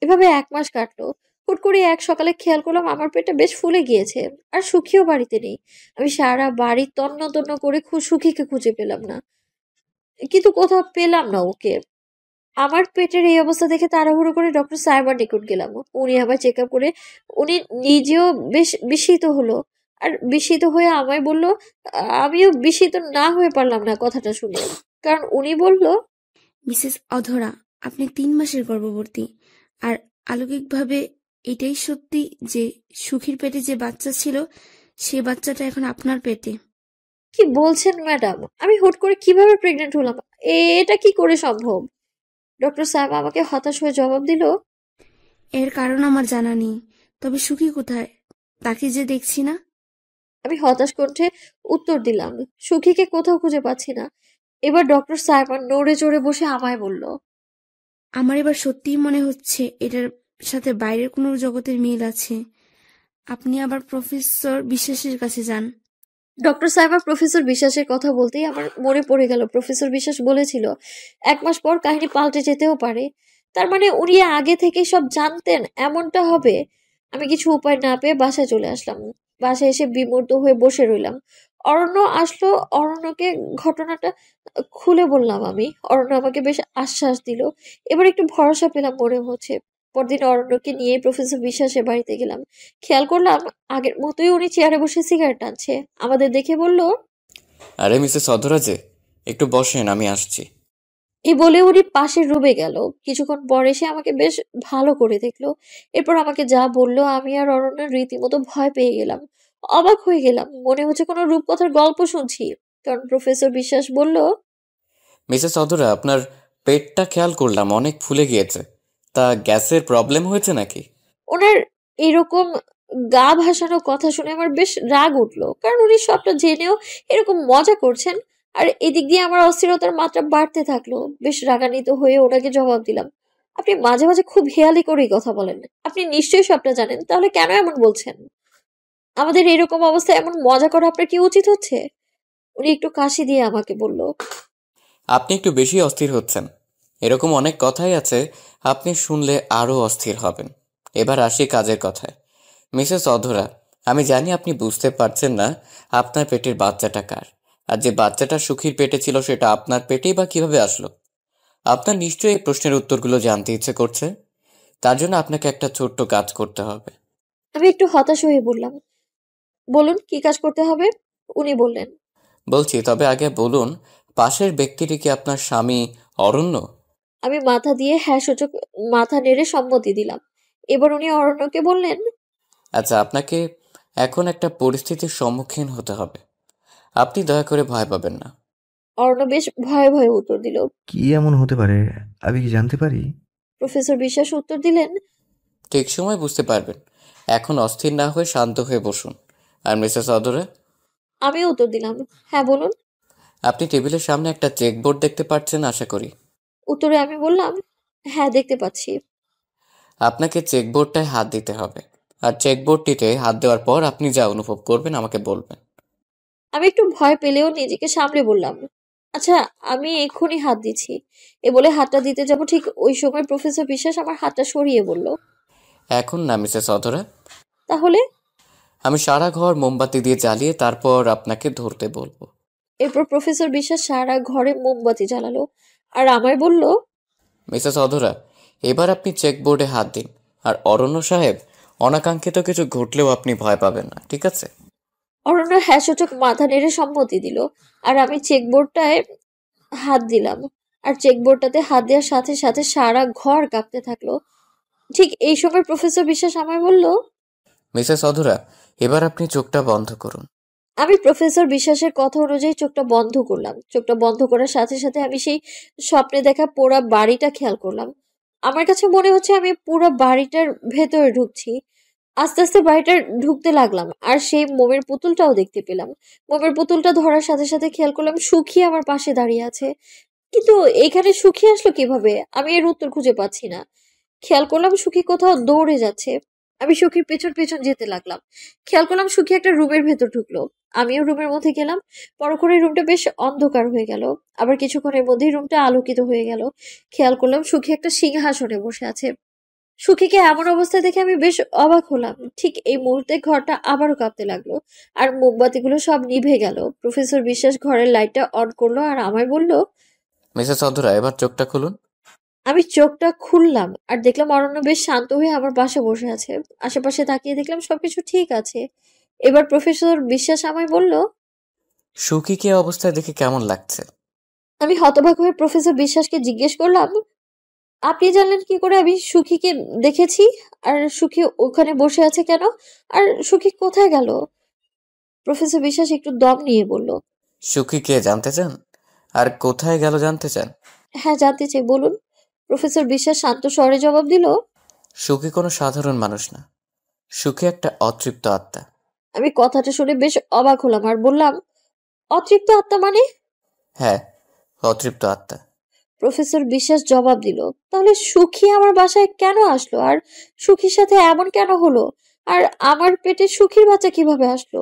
B: এভাবে 1 মাস কাটলো। হুট করে এক সকালে খেয়াল করলাম আমার পেটটা বেশ ফুলে গিয়েছে, আর সুখীও বাড়িতে নেই। আমি সারা বাড়ি তন্ন তন্ন করে সুখীকে খুঁজে পেলাম না, কিন্তু কোথাও পেলাম না ওকে। আমার পেটের এই অবস্থা দেখে তাড়াহুড়ো করে ডক্টর সাইবার নিকট গেলাম। উনি আবার চেক আপ করে উনি নিজেও বেশ বিস্মিত হলো, আর বিস্মিত হয়ে আমায় বলল, আমিও বিস্মিত না হয়ে পারলাম না কথাটা শুনে, কারণ উনি বলল,
A: মিসেস অধরা, আপনি 3 মাসের গর্ভবতী। আর অলৌকিকভাবে এটাই সত্যি যে সুখীর পেটে যে বাচ্চা ছিল সে বাচ্চাটা এখন আপনার পেটে।
B: কি বলছেন ম্যাডাম? আমি হুট করে কিভাবে প্রেগনেন্ট হলাম? এটা কি করে সম্ভব? ডক্টর সাহেব আমাকে হতাশ হয়ে জবাব দিল,
A: এর কারণ আমার জানা নেই, তবে সুখী কোথায়? তাকে যে দেখছি না।
B: আমি হতাশ কণ্ঠে উত্তর দিলাম, সুখীকে কোথাও খুঁজে পাচ্ছি না। এবার ডক্টর সাইমন নড়ে চড়ে বসে আমায় বলল,
A: আমার এবার সত্যিই মনে হচ্ছে এটার সাথে বাইরের কোনো জগতের মিল আছে। আপনি আবার প্রফেসর বিশ্বাসের কাছে যান।
B: ডক্টর সাইমন প্রফেসর বিশ্বাসের কথা বলতেই আমার মনে পড়ে গেল প্রফেসর বিশ্বাস বলেছিল 1 মাস পর কাহিনী পাল্টে যেতেও পারে। তার মানে উনি আগে থেকে সব জানতেন এমনটা হবে। আমি কিছু উপায় না পেয়ে বাসায় চলে আসলাম। বাসায় এসে বিমূর্ত হয়ে বসে রইলাম। অরণ্য আসলো। অরণ্যকে ঘটনাটা খুলে বললাম আমি। অরণ্য আমাকে বেশ আশ্বাস দিল। এবার একটু ভরসা পেলাম মনে হচ্ছে। পরদিন অরণ্যকে নিয়ে প্রফেসর বিশ্বাসের বাড়িতে গেলাম। খেয়াল করলাম আগের মতোই উনি চেয়ারে বসে সিগারেট টানছে। আমাদের দেখে বলল,
F: আরে মিসেস অধরা যে, একটু বসেন, আমি আসছি।
B: এই বলে উনি পাশের রুমে গেল। কিছুক্ষণ পর এসে আমাকে বেশ ভালো করে দেখলো। এরপর আমাকে যা বললো আমি আর অরণ্য রীতিমতো ভয় পেয়ে গেলাম। অবাক হয়ে গেলাম, মনে হচ্ছে কোনো রূপকথার গল্প শুনছি। কারণ প্রফেসর বিশ্বাস বলল,
F: মিসেস অধরা, আপনার পেটটা খেয়াল করলাম অনেক ফুলে গিয়েছে। তা গ্যাসের প্রবলেম হয়েছে নাকি?
B: ওনার এরকম গা ভাসানো কথা শুনে আমার বেশ রাগ উঠলো, কারণ উনি সবটা জেনেও এরকম মজা করছেন। আর এদিক দিয়ে আমার অস্থিরতার মাত্রা বাড়তে থাকলো। বেশ রাগান্বিত হয়ে ওনাকে জবাব দিলাম, আপনি মাঝে মাঝে খুব হেয়ালি করেই কথা বলেন। আপনি নিশ্চয়ই সবটা জানেন, তাহলে কেন এমন বলছেন? আমাদের এরকম অবস্থায় এমন মজা করা আপনার কি উচিত হচ্ছে? উনি একটু কাশি দিয়ে আমাকে বলল,
F: আপনি একটু বেশি অস্থির হচ্ছেন। এরকম অনেক কথাই আছে, আপনি শুনলে আরও অস্থির হবেন। এবার আসি কাজের কথায়। মিসেস অধরা, আমি জানি আপনি বুঝতে পারছেন না আপনার পেটের বাচ্চাটা কার, আর যে বাচ্চাটা সুখীর পেটে ছিল সেটা আপনার পেটেই বা কিভাবে আসলো। আপনার নিশ্চয়ই এই প্রশ্নের উত্তরগুলো জানতে ইচ্ছে করছে। তার জন্য আপনাকে একটা ছোট্ট কাজ করতে হবে।
B: আমি একটু হতাশ হয়ে বললাম, বলুন কি কাজ করতে হবে? উনি বললেন,
F: বলছি, তবে আগে বলুন, পাশের ব্যক্তিটি কি আপনার স্বামী অরণ্য?
B: আমি মাথা দিয়ে হ্যাঁ সূচক মাথা নেড়ে সম্মতি দিলাম। এবার উনি অরণ্যকে বললেন,
F: আচ্ছা, আপনাকে এখন একটা পরিস্থিতির সম্মুখীন হতে হবে। আপনি দয়া করে ভয় পাবেন না।
B: অরণ্য বেশ ভয়ে ভয়ে উত্তর দিল।
E: কি এমন হতে পারে, আমি কি জানতে পারি?
B: প্রফেসর বিশ্বাস উত্তর দিলেন,
F: ঠিক সময় বুঝতে পারবেন। এখন অস্থির না হয়ে শান্ত হয়ে বসুন। আর মিসেস অধরা,
B: আমি উত্তর দিলাম, হ্যাঁ বলুন।
F: আপনি টেবিলের সামনে একটা চেকবোর্ড দেখতে পাচ্ছেন আশা করি।
B: উত্তরে আমি বললাম, হ্যাঁ দেখতে পাচ্ছি।
F: আপনাকে চেকবোর্ডটায় হাত দিতে হবে, আর চেকবোর্ডটিতে হাত দেওয়ার পর আপনি যা অনুভব করবেন আমাকে বলবেন।
B: আমি একটু ভয় পেলেও নিজেকে সামলে বললাম, আচ্ছা আমি এক্ষুনি হাত দিচ্ছি। এ বলে হাতটা দিতে যাব, ঠিক ওই সময় প্রফেসর বিশ্বাস আমার হাতটা সরিয়ে বলল,
F: এখন না মিসেস অধরা,
B: তাহলে?
F: আমি সারা ঘর মোমবাতি দিয়ে জ্বালিয়ে তারপর আপনাকে ধরতে বলবো।
B: এরপর প্রফেসর বিশ্বাস সারা ঘরে মোমবাতি জ্বালালো আর আমায় বলল,
F: মিসেস অধরা, এবার আপনি চেকবোর্ডে হাত দিন, আর অরণ্য সাহেব, অনাকাঙ্ক্ষিত কিছু ঘটলেও আপনি ভয় পাবেন না, ঠিক আছে?
B: অরণ্য হ্যাসূচক মাথা নেড়ে সম্মতি দিল আর আমি চেকবোর্ডটায় হাত দিলাম। আর চেকবোর্ডটাতে হাত দেওয়ার সাথে সাথে সারা ঘর কাঁপতে থাকলো। ঠিক এই সময় প্রফেসর বিশ্বাস আমায় বলল,
F: মিসেস অধরা, এবার আপনি চোখটা বন্ধ করুন।
B: আমি প্রফেসর বিশ্বাসের কথা অনুযায়ী চোখটা বন্ধ করলাম। চোখটা বন্ধ করার সাথে সাথে আমি সেই স্বপ্নে দেখা পোড়া বাড়িটা খেয়াল করলাম। আমার কাছে মনে হচ্ছে আমি পুরো বাড়িটার ভেতরে ঢুকছি। আস্তে আস্তে বাড়িটা ঢুকতে লাগলাম আর সেই মোমের পুতুলটাও দেখতে পেলাম। মোমের পুতুলটা ধরার সাথে সাথে খেয়াল করলাম সুখী আমার পাশে দাঁড়িয়ে আছে। কিন্তু এখানে সুখী আসলো কিভাবে? আমি এর উত্তর খুঁজে পাচ্ছি না। খেয়াল করলাম সুখী কোথাও দৌড়ে যাচ্ছে। আমি সুখীর পেছন পেছন যেতে লাগলাম। খেয়াল করলাম সুখী একটা রুমের ভেতর ঢুকলো। আমিও রুমের মধ্যে গেলাম। পরক্ষণে রুমটা বেশ অন্ধকার হয়ে গেল। আবার কিছুক্ষণের মধ্যেই রুমটা আলোকিত হয়ে গেল। খেয়াল করলাম সুখী একটা সিংহাসনে বসে আছে। সুখীকে এমন অবস্থায় দেখে আমি বেশ অবাক হলাম। ঠিক এই মুহূর্তে ঘরটা আবারও কাঁপতে লাগলো আর মোমবাতিগুলো সব নিভে গেল। প্রফেসর বিশ্বাস ঘরের লাইটটা অন করলো আর আমায় বলল,
F: মিসেস অধরা, এবার চোখটা খুলুন।
B: আমি চোখটা খুললাম আর দেখলাম অরণ্য বেশ শান্ত হয়ে আমার পাশে বসে আছে। আশেপাশে তাকিয়ে দেখলাম সবকিছু ঠিক আছে। এবার প্রফেসর বিশ্বাস আমায় বলল,
F: সুখীকে অবস্থায় দেখে কেমন লাগছে?
B: আমি হতবাক হয়ে প্রফেসর বিশ্বাসকে জিজ্ঞেস করলাম, আপনি জানলেন কি করে আমি সুখীকে দেখেছি? আর সুখী ওখানে বসে আছে কেন? আর সুখী কোথায় গেল? প্রফেসর বিশ্বাস একটু দম নিয়ে বলল,
F: সুখী কে জানতে চান? আর কোথায় গেল জানতে চান?
B: হ্যাঁ জানতে চাই, বলুন। প্রফেসর বিশ্বাস শান্ত স্বরে জবাব দিল,
F: সুখী কোনো সাধারণ মানুষ না, সুখী একটা অতৃপ্ত আত্মা।
B: আমি কথাটা শুনে বেশ অবাক হলাম আর বললাম, অতৃপ্ত আত্মা মানে?
F: হ্যাঁ, অতৃপ্ত আত্মা।
B: প্রফেসর বিশ্বাস জবাব দিল, তাহলে সুখী আমার বাসায় কেন আসলো? আর সুখীর সাথে এমন কেন হলো? আর আমার পেটে সুখীর বাচ্চা কিভাবে আসলো?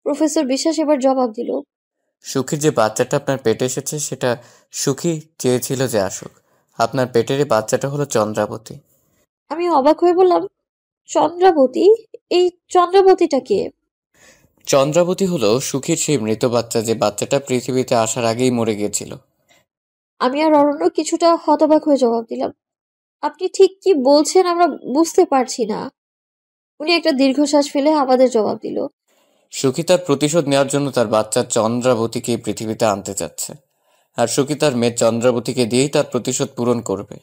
B: প্রফেসর বিশ্বাস এবার জবাব দিল,
F: সুখীর যে বাচ্চাটা আপনার পেটে এসেছে সেটা সুখী চেয়েছিল যে আসুক। আপনার পেটের এই বাচ্চাটা হলো চন্দ্রাবতী।
B: আমি অবাক হয়ে বললাম, চন্দ্রাবতী? এই চন্দ্রাবতীটা কে?
F: চন্দ্রাবতী হলো সুখীর সেই মৃত বাচ্চা, যে বাচ্চাটা পৃথিবীতে আসার আগেই মরে গিয়েছিল।
B: আমি আর অরণ্য কিছুটা হতবাক হয়ে জবাব দিলাম, আপনি ঠিক কি বলছেন আমরা বুঝতে পারছি না। উনি একটা দীর্ঘশ্বাস ফেলে আমাদের জবাব দিল,
F: সুখী তার প্রতিশোধ নেওয়ার জন্য তার বাচ্চা চন্দ্রাবতীকে পৃথিবীতে আনতে চাচ্ছে, আর সুখী তার মেয়ে চন্দ্রাবতীকে দিয়েই তার প্রতিশোধ পূরণ করবে।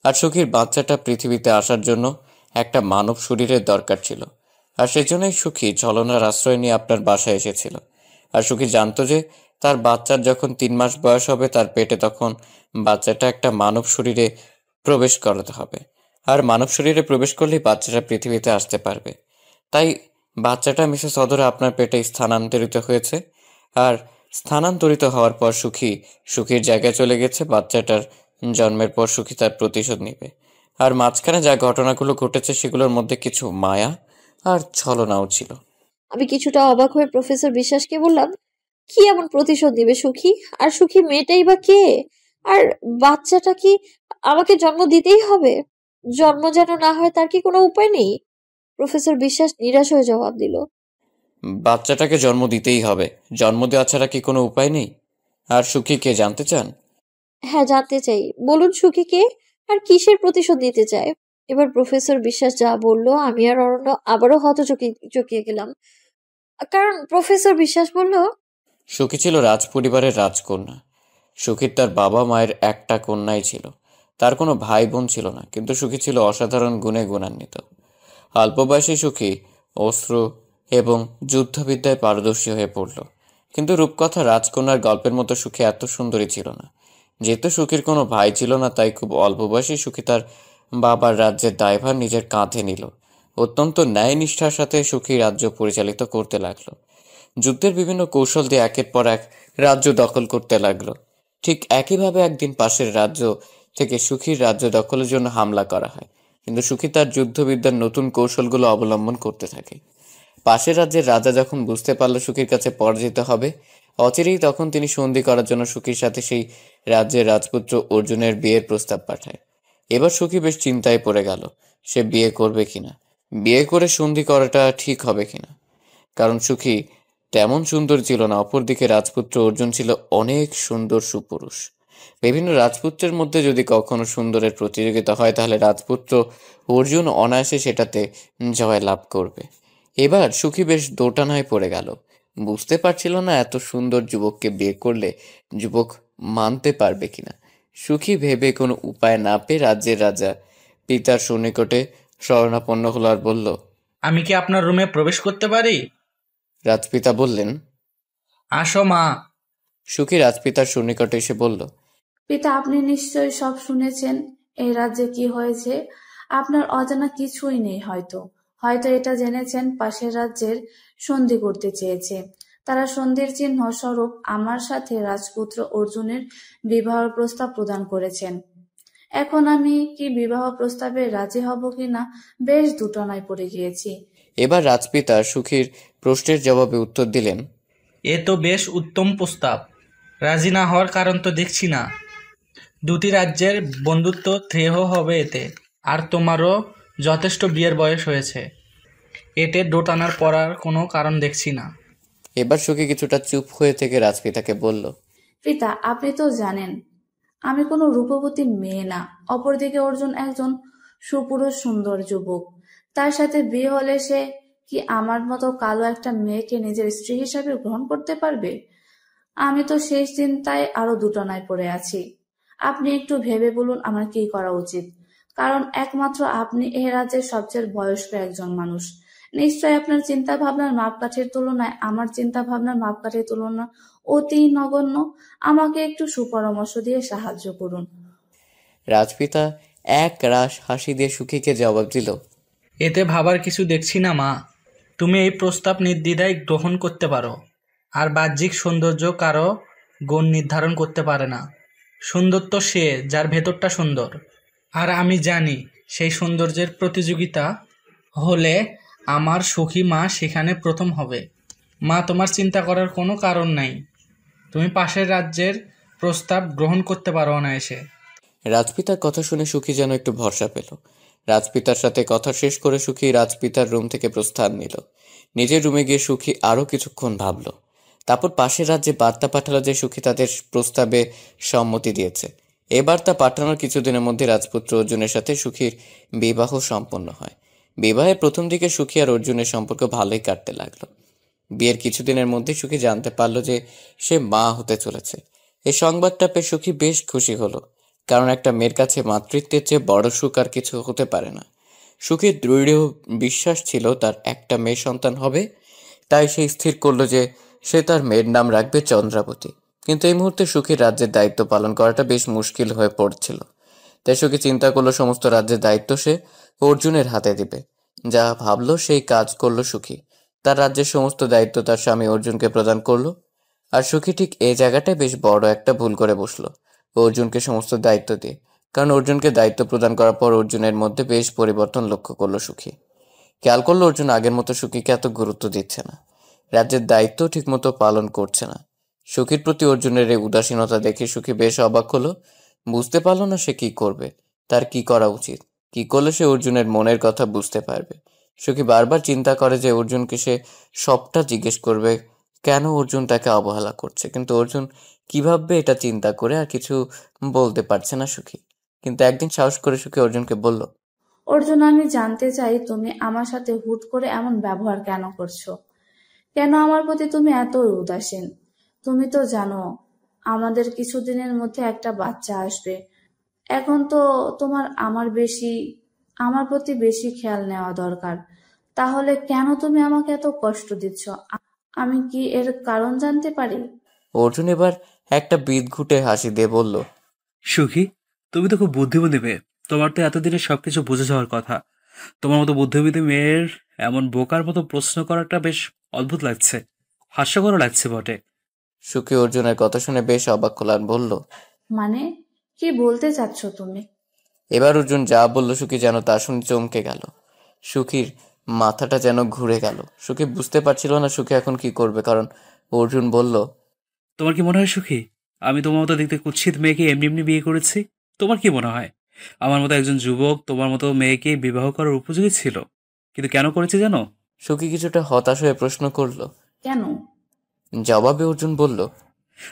F: আর সুখীর বাচ্চাটা পৃথিবীতে আসার জন্য একটা মানব শরীরের দরকার ছিল, আর সেজন্যই সুখী ছলনার আশ্রয় নিয়ে আপনার বাসায় এসেছিল। আর সুখী জানতো যে তার বাচ্চার যখন 3 মাস বয়স হবে তার পেটে, তখন বাচ্চাটা একটা মানব শরীরে প্রবেশ করাতে হবে, আর মানব শরীরে প্রবেশ করলেই বাচ্চাটা পৃথিবীতে আসতে পারবে। তাই বাচ্চাটা মিসেস অধরা আপনার পেটে স্থানান্তরিত হয়েছে, আর স্থানান্তরিত হওয়ার পর সুখীর জায়গায় চলে গেছে। বাচ্চাটার জন্মের পর সুখী তার প্রতিশোধ নিবে। আর মাঝখানে যা ঘটনাগুলো ঘটেছে সেগুলোর মধ্যে কিছু মায়া আর ছলনাও ছিল।
B: আমি কিছুটা অবাক হয়ে প্রফেসর বিশ্বাসকে বললাম, কি এমন প্রতিশোধ নিবে সুখী? আর সুখী মেয়েটাই বা কে? আর বাচ্চাটা কি আমাকে জন্ম দিতেই হবে? জন্ম যেন না হয় তার কি কোনো উপায় নেই? প্রফেসর বিশ্বাস নিরাশ হয়ে জবাব দিল,
F: বাচ্চাটাকে জন্ম দিতেই হবে, জন্ম দেওয়া ছাড়া কি কোনো উপায় নেই? আর সুখী কে জানতে চান?
B: হ্যাঁ জানতে চাই, বলুন সুখী কে আর কিসের প্রতিশোধ নিতে চায়? এবার প্রফেসর বিশ্বাস যা বলল আমি আর অরণ্য আবারও চকিয়ে গেলাম। কারণ প্রফেসর বিশ্বাস বলল,
F: সুখী ছিল রাজ পরিবারের রাজকন্যা। সুখীর তার বাবা মায়ের একটা কন্যাই ছিল, তার কোনো ভাই বোন ছিল না, কিন্তু সুখী ছিল অসাধারণ গুণে গুণান্বিত। অল্প বয়সী সুখী অস্ত্র এবং যুদ্ধবিদ্যায় পারদর্শী হয়ে পড়ল, কিন্তু রূপকথা রাজকন্যার গল্পের মতো সুখী এত সুন্দরী ছিল না। যেহেতু সুখীর কোনো ভাই ছিল না, তাই খুব অল্প বয়সী সুখী তার বাবার রাজ্যের দায়ভার নিজের কাঁধে নিল। অত্যন্ত ন্যায় নিষ্ঠার সাথে সুখী রাজ্য পরিচালিত করতে লাগলো। যুদ্ধের বিভিন্ন কৌশল দিয়ে একের পর এক রাজ্য দখল করতে লাগলো। ঠিক একইভাবে একদিন পাশের রাজ্য থেকে সুখীর রাজ্য দখলের জন্য হামলা করা হয়, কিন্তু সুখী তার যুদ্ধবিদ্যার নতুন কৌশলগুলো অবলম্বন করতে থাকে। পাশের রাজ্যের রাজা যখন বুঝতে পারল সুখীর কাছে পরাজিত হবে, অচিরেই তখন তিনি সন্ধি করার জন্য সুখীর সাথে সেই রাজ্যের রাজপুত্র অর্জুনের বিয়ের প্রস্তাব পাঠায়। এবার সুখী বেশ চিন্তায় পড়ে গেল, সে বিয়ে করবে কিনা, বিয়ে করে সন্ধি করাটা ঠিক হবে কিনা। কারণ সুখী তেমন সুন্দর ছিল না, অপরদিকে রাজপুত্র অর্জুন ছিল অনেক সুন্দর সুপুরুষ। বিভিন্ন রাজপুত্রের মধ্যে যদি কখনো সুন্দরের প্রতিযোগিতা হয়, তাহলে রাজপুত্র অর্জুন অনায়াসে সেটাতে জয় লাভ করবে। এবার সুখী বেশ দোটানায় পড়ে গেল, বুঝতে পারছিল না এত সুন্দর যুবককে বিয়ে করলে যুবক মানতে পারবে কিনা। সুখী ভেবে কোনো উপায় না পেয়ে রাজ্যের রাজা পিতার সন্নিকটে শরণাপন্ন হলো আর বলল,
G: আমি কি আপনার রুমে প্রবেশ করতে পারি?
F: রাজপিতা বললেন,
G: আসো মা।
F: সুখী রাজপিতার সন্নিকটে এসে বলল,
D: পিতা, আপনি নিশ্চয়ই সব শুনেছেন এই রাজ্যে কি হয়েছে। আপনার অজানা কিছুই নেই। হয়তো হয়তো এটা জেনেছেন পাশের রাজ্যের সন্ধি করতে চেয়েছে। তারা সন্ধির চিহ্ন স্বরূপ আমার সাথে রাজপুত্র অর্জুনের বিবাহ প্রস্তাব প্রদান করেছেন। এখন আমি কি বিবাহ প্রস্তাবে রাজি হব কিনা বেশ দুটনায় পড়ে গিয়েছি।
F: এবার রাজপিতা সুখীর প্রশ্নের জবাবে উত্তর দিলেন,
G: এ তো বেশ উত্তম প্রস্তাব। রাজি না হওয়ার কারণ তো দেখছি না। দুটি রাজ্যের বন্ধুত্ব দৃঢ় হবে এতে, আর তোমারও যথেষ্ট বিয়ের বয়স হয়েছে। এতে দোটানার পড়ার কোনো কারণ দেখছি না।
F: এবার সুখী কিছুটা চুপ হয়ে থেকে রাজপিতাকে বলল,
D: পিতা, আপনি তো জানেন আমি কোনো রূপবতী মেয়ে না। অপরদিকে অর্জুন একজন সুপুরুষ সুন্দর যুবক। তার সাথে বিয়ে হলে সে কি আমার মতো কালো একটা মেয়েকে নিজের স্ত্রী হিসাবে গ্রহণ করতে পারবে? আমি তো সেই চিন্তায় আরো দুটনায় পড়ে আছি। আপনি একটু ভেবে বলুন আমার কি করা উচিত। কারণ একমাত্র আপনি এই রাজ্যের সবচেয়ে বয়স্ক একজন মানুষ। নিশ্চয় আপনার চিন্তা ভাবনার মাপকাঠির তুলনায় আমার চিন্তা ভাবনার মাপকাঠির তুলনা অতি নগণ্য। আমাকে একটু সুপরামর্শ দিয়ে সাহায্য করুন।
F: রাজপিতা এক রাশ হাসি দিয়ে সুখীকে জবাব দিল,
G: এতে ভাবার কিছু দেখছি না মা। তুমি এই প্রস্তাব নির্দ্বিধায় গ্রহণ করতে পারো। আর বাহ্যিক সৌন্দর্য কারো গুণ নির্ধারণ করতে পারে না। সুন্দর তো সে যার ভেতরটা সুন্দর। আর আমি জানি সেই সৌন্দর্যের প্রতিযোগিতা হলে আমার সুখী মা সেখানে প্রথম হবে। মা, তোমার চিন্তা করার কোনো কারণ নাই। তুমি পাশের রাজ্যের প্রস্তাব গ্রহণ করতে পারো অনায়াসে।
F: রাজপিতার কথা শুনে সুখী যেন একটু ভরসা পেল। রাজপিতার সাথে কথা শেষ করে সুখী রাজপিতার রুম থেকে প্রস্থান নিল। নিজের রুমে গিয়ে সুখী আরও কিছুক্ষণ ভাবল। তারপর পাশের রাজ্যে বার্তা পাঠালো যে সুখী তাদের প্রস্তাবে সম্মতি দিয়েছে। এ বার্তা পাঠানোর কিছুদিনের মধ্যে রাজপুত্র অর্জুনের সাথে সুখীর বিবাহ সম্পন্ন হয়। বিবাহের প্রথম দিকে সুখী আর অর্জুনের সম্পর্ক ভালোই কাটতে লাগলো। বিয়ের কিছুদিনের মধ্যে সুখী জানতে পারলো যে সে মা হতে চলেছে। এই সংবাদটা পেয়ে সুখী বেশ খুশি হলো, কারণ একটা মেয়ের কাছে মাতৃত্বের চেয়ে বড় সুখ আর কিছু হতে পারে না। সুখীর দৃঢ় বিশ্বাস ছিল তার একটা মেয়ে সন্তান হবে, তাই সে স্থির করলো যে সে তার মেয়ের নাম রাখবে চন্দ্রাবতী। কিন্তু এই মুহূর্তে সুখীর রাজ্যের দায়িত্ব পালন করাটা বেশ মুশকিল হয়ে পড়ছিল। তাই সুখী চিন্তা করলো সমস্ত রাজ্যের দায়িত্ব সে অর্জুনের হাতে দিবে। যা ভাবলো সেই কাজ করলো সুখী। তার রাজ্যের সমস্ত দায়িত্ব তার স্বামী অর্জুনকে প্রদান করলো। আর সুখী ঠিক এই জায়গাটায় বেশ বড় একটা ভুল করে বসলো অর্জুনকে সমস্ত দায়িত্ব দিয়ে। কারণ অর্জুনকে দায়িত্ব প্রদান করার পর অর্জুনের মধ্যে বেশ পরিবর্তন লক্ষ্য করলো সুখী। খেয়াল করলো অর্জুন আগের মতো সুখীকে এত গুরুত্ব দিচ্ছে না, রাজ্যের দায়িত্ব ঠিক মতো পালন করছে না। সুখীর প্রতি অর্জুনের এই উদাসীনতা দেখে সুখী বেশ অবাক হলো। বুঝতে পারলো না সে কি করবে, তার কি করা উচিত, কি করলে সে অর্জুনের মনের কথা বুঝতে পারবে। সুখী বারবার চিন্তা করে যে অর্জুনকে সে সবটা জিজ্ঞেস করবে কেন অর্জুন তাকে অবহেলা করছে, কিন্তু অর্জুন কিভাবে এটা চিন্তা করে আর কিছু বলতে পারছে না সুখী। কিন্তু একদিন সাহস করে সুখী অর্জুনকে বলল,
D: অর্জুন, আমি জানতে চাই তুমি আমার সাথে হুট করে এমন ব্যবহার কেন করছো। কেন আমার প্রতি তুমি এত উদাসীন? তুমি তো জানো আমাদের কিছুদিনের মধ্যে একটা বাচ্চা আসবে। এখন তো তোমার আমার প্রতি বেশি খেয়াল নেওয়া দরকার। তাহলে কেন তুমি আমাকে এত কষ্ট দিচ্ছ? আমি কি এর কারণ জানতে পারি?
F: অর্জুন এবার একটা বিদঘুটে হাসি দিয়ে বলল,
H: সুখী, তুমি তো খুব বুদ্ধিমতী মেয়ে। তোমার তো এতদিনে সবকিছু বুঝে যাওয়ার কথা। তোমার মতো বুদ্ধিমতী মেয়ের এমন বোকার মতো প্রশ্ন করাটা বেশ অদ্ভুত লাগছে। হাস্যকর লাগছে বটে।
F: সুখী অর্জুনের কথা শুনে বেশ অবাক হলো আর বলল,
D: মানে কি বলতে চাচ্ছ তুমি?
F: এবার অর্জুন যা বলল সুখী যেন তা শুনে চমকে গেল। সুখীর মাথাটা যেন ঘুরে গেল। সুখী বুঝতে পারছিল না সুখী এখন কি করবে, কারণ অর্জুন বলল,
H: তোমার কি মনে হয় সুখী, আমি তোমার মতো দেখতে কুৎসিত মেয়েকে এমনি এমনি বিয়ে করেছি? তোমার কি মনে হয় আমার মতো একজন যুবক তোমার মতো মেয়েকে বিবাহ করার উপযোগী ছিল? কিন্তু কেন করেছি জানো?
F: সুখী কিছুটা হতাশ হয়ে প্রশ্ন করলো।
D: কেন?
F: জবাবে অর্জুন বলল,